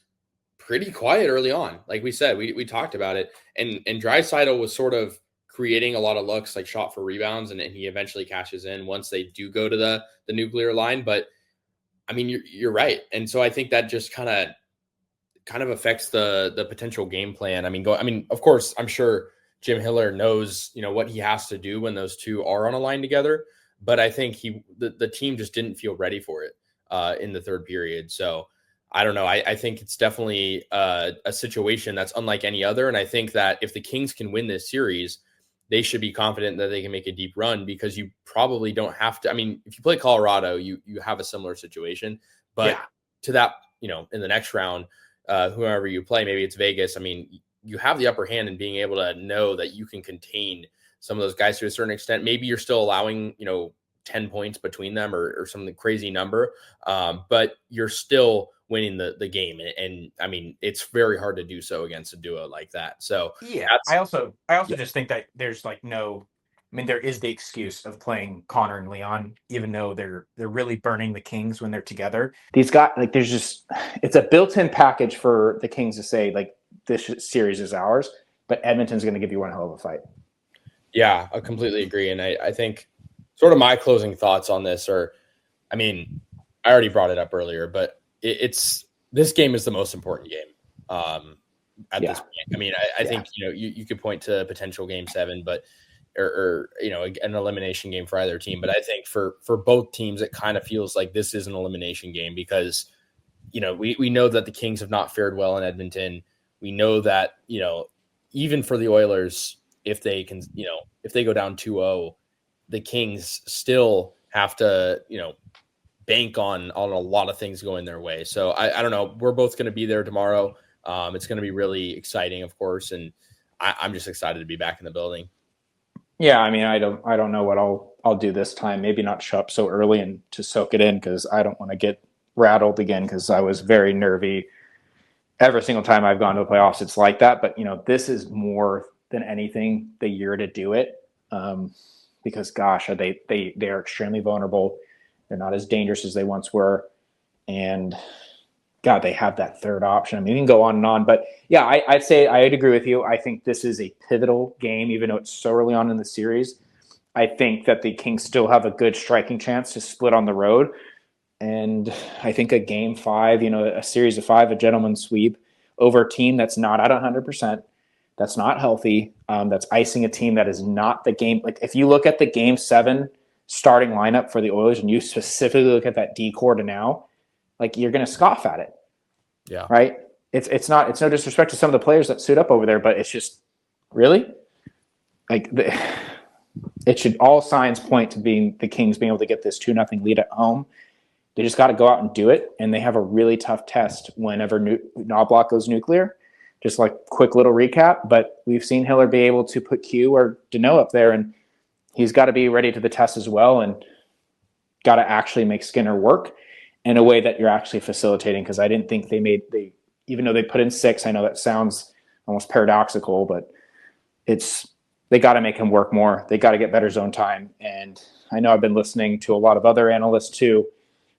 pretty quiet early on. Like we said, we talked about it. And Draisaitl was sort of creating a lot of looks, like shot for rebounds, and he eventually cashes in once they do go to the nuclear line. But I mean, you're right. And so I think that just kind of affects the potential game plan. Of course, I'm sure Jim Hiller knows, what he has to do when those two are on a line together. But I think the team just didn't feel ready for it in the third period. So I don't know. I think it's definitely a situation that's unlike any other. And I think that if the Kings can win this series, they should be confident that they can make a deep run, because you probably don't have to. I mean, if you play Colorado, you have a similar situation. But to that, in the next round, whoever you play, maybe it's Vegas. I mean, you have the upper hand in being able to know that you can contain some of those guys to a certain extent. Maybe you're still allowing, 10 points between them or some crazy number, but you're still winning the game. And I mean, it's very hard to do so against a duo like that. So yeah, I also just think that there's there is the excuse of playing Connor and Leon, even though they're really burning the Kings when they're together. These guys, it's a built-in package for the Kings to say, this series is ours, but Edmonton's going to give you one hell of a fight. Yeah, I completely agree. And I think sort of my closing thoughts on this are, I already brought it up earlier, but this game is the most important game at this point. I think, you could point to potential game 7, but or an elimination game for either team. But I think for both teams, it kind of feels like this is an elimination game because, we know that the Kings have not fared well in Edmonton. We know that, even for the Oilers, if they can, if they go down 2-0, the Kings still have to, bank on a lot of things going their way. So I don't know. We're both going to be there tomorrow. It's going to be really exciting, of course. And I'm just excited to be back in the building. Yeah. I don't know what I'll do this time. Maybe not show up so early and to soak it in, because I don't want to get rattled again, because I was very nervy every single time I've gone to the playoffs. It's like that. But, this is more than anything the year to do it. Because gosh, they are extremely vulnerable. They're not as dangerous as they once were. And God, they have that third option. We can go on and on, but yeah, I'd agree with you. I think this is a pivotal game, even though it's so early on in the series. I think that the Kings still have a good striking chance to split on the road. And I think a game 5, a series of 5, a gentleman's sweep over a team that's not at 100%, that's not healthy, that's icing a team that is not the game. If you look at the game 7 starting lineup for the Oilers and you specifically look at that decor to now, you're going to scoff at it. Yeah. Right. It's no disrespect to some of the players that suit up over there, but it's just really it should all signs point to being the Kings being able to get this 2-0 lead at home. They just got to go out and do it. And they have a really tough test whenever Knobloch goes nuclear. Just quick little recap, but we've seen Hiller be able to put Q or Deneau up there, and he's got to be ready to the test as well, and got to actually make Skinner work in a way that you're actually facilitating. Because I didn't think even though they put in 6, I know that sounds almost paradoxical, but they got to make him work more. They got to get better zone time. And I know I've been listening to a lot of other analysts too.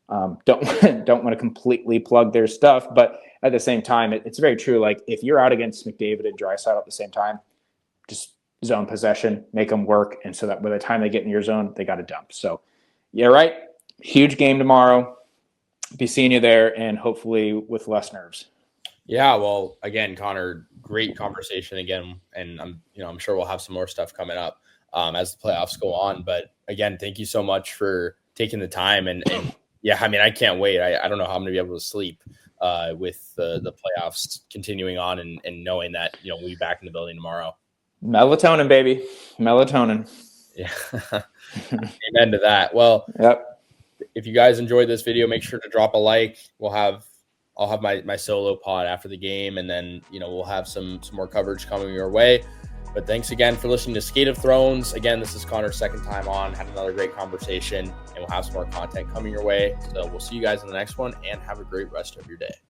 Don't want to completely plug their stuff, but at the same time, it's very true. If you're out against McDavid and Draisaitl at the same time, just zone possession, make them work. And so that by the time they get in your zone, they got to dump. So you're right. Huge game tomorrow. be seeing you there, and hopefully with less nerves. Yeah, well, again, Connor, great conversation again, and I'm sure we'll have some more stuff coming up as the playoffs go on. But again, thank you so much for taking the time, and yeah, I mean, I can't wait. I don't know how I'm gonna be able to sleep with the playoffs continuing on, and knowing that we'll be back in the building tomorrow. Melatonin, baby, melatonin. Yeah, amen to that. Well, yep. If you guys enjoyed this video, make sure to drop a like. I'll have my solo pod after the game, and then we'll have some more coverage coming your way. But thanks again for listening to Skate of Thrones. Again, this is Connor's second time on. Had another great conversation, and we'll have some more content coming your way. So we'll see you guys in the next one, and have a great rest of your day.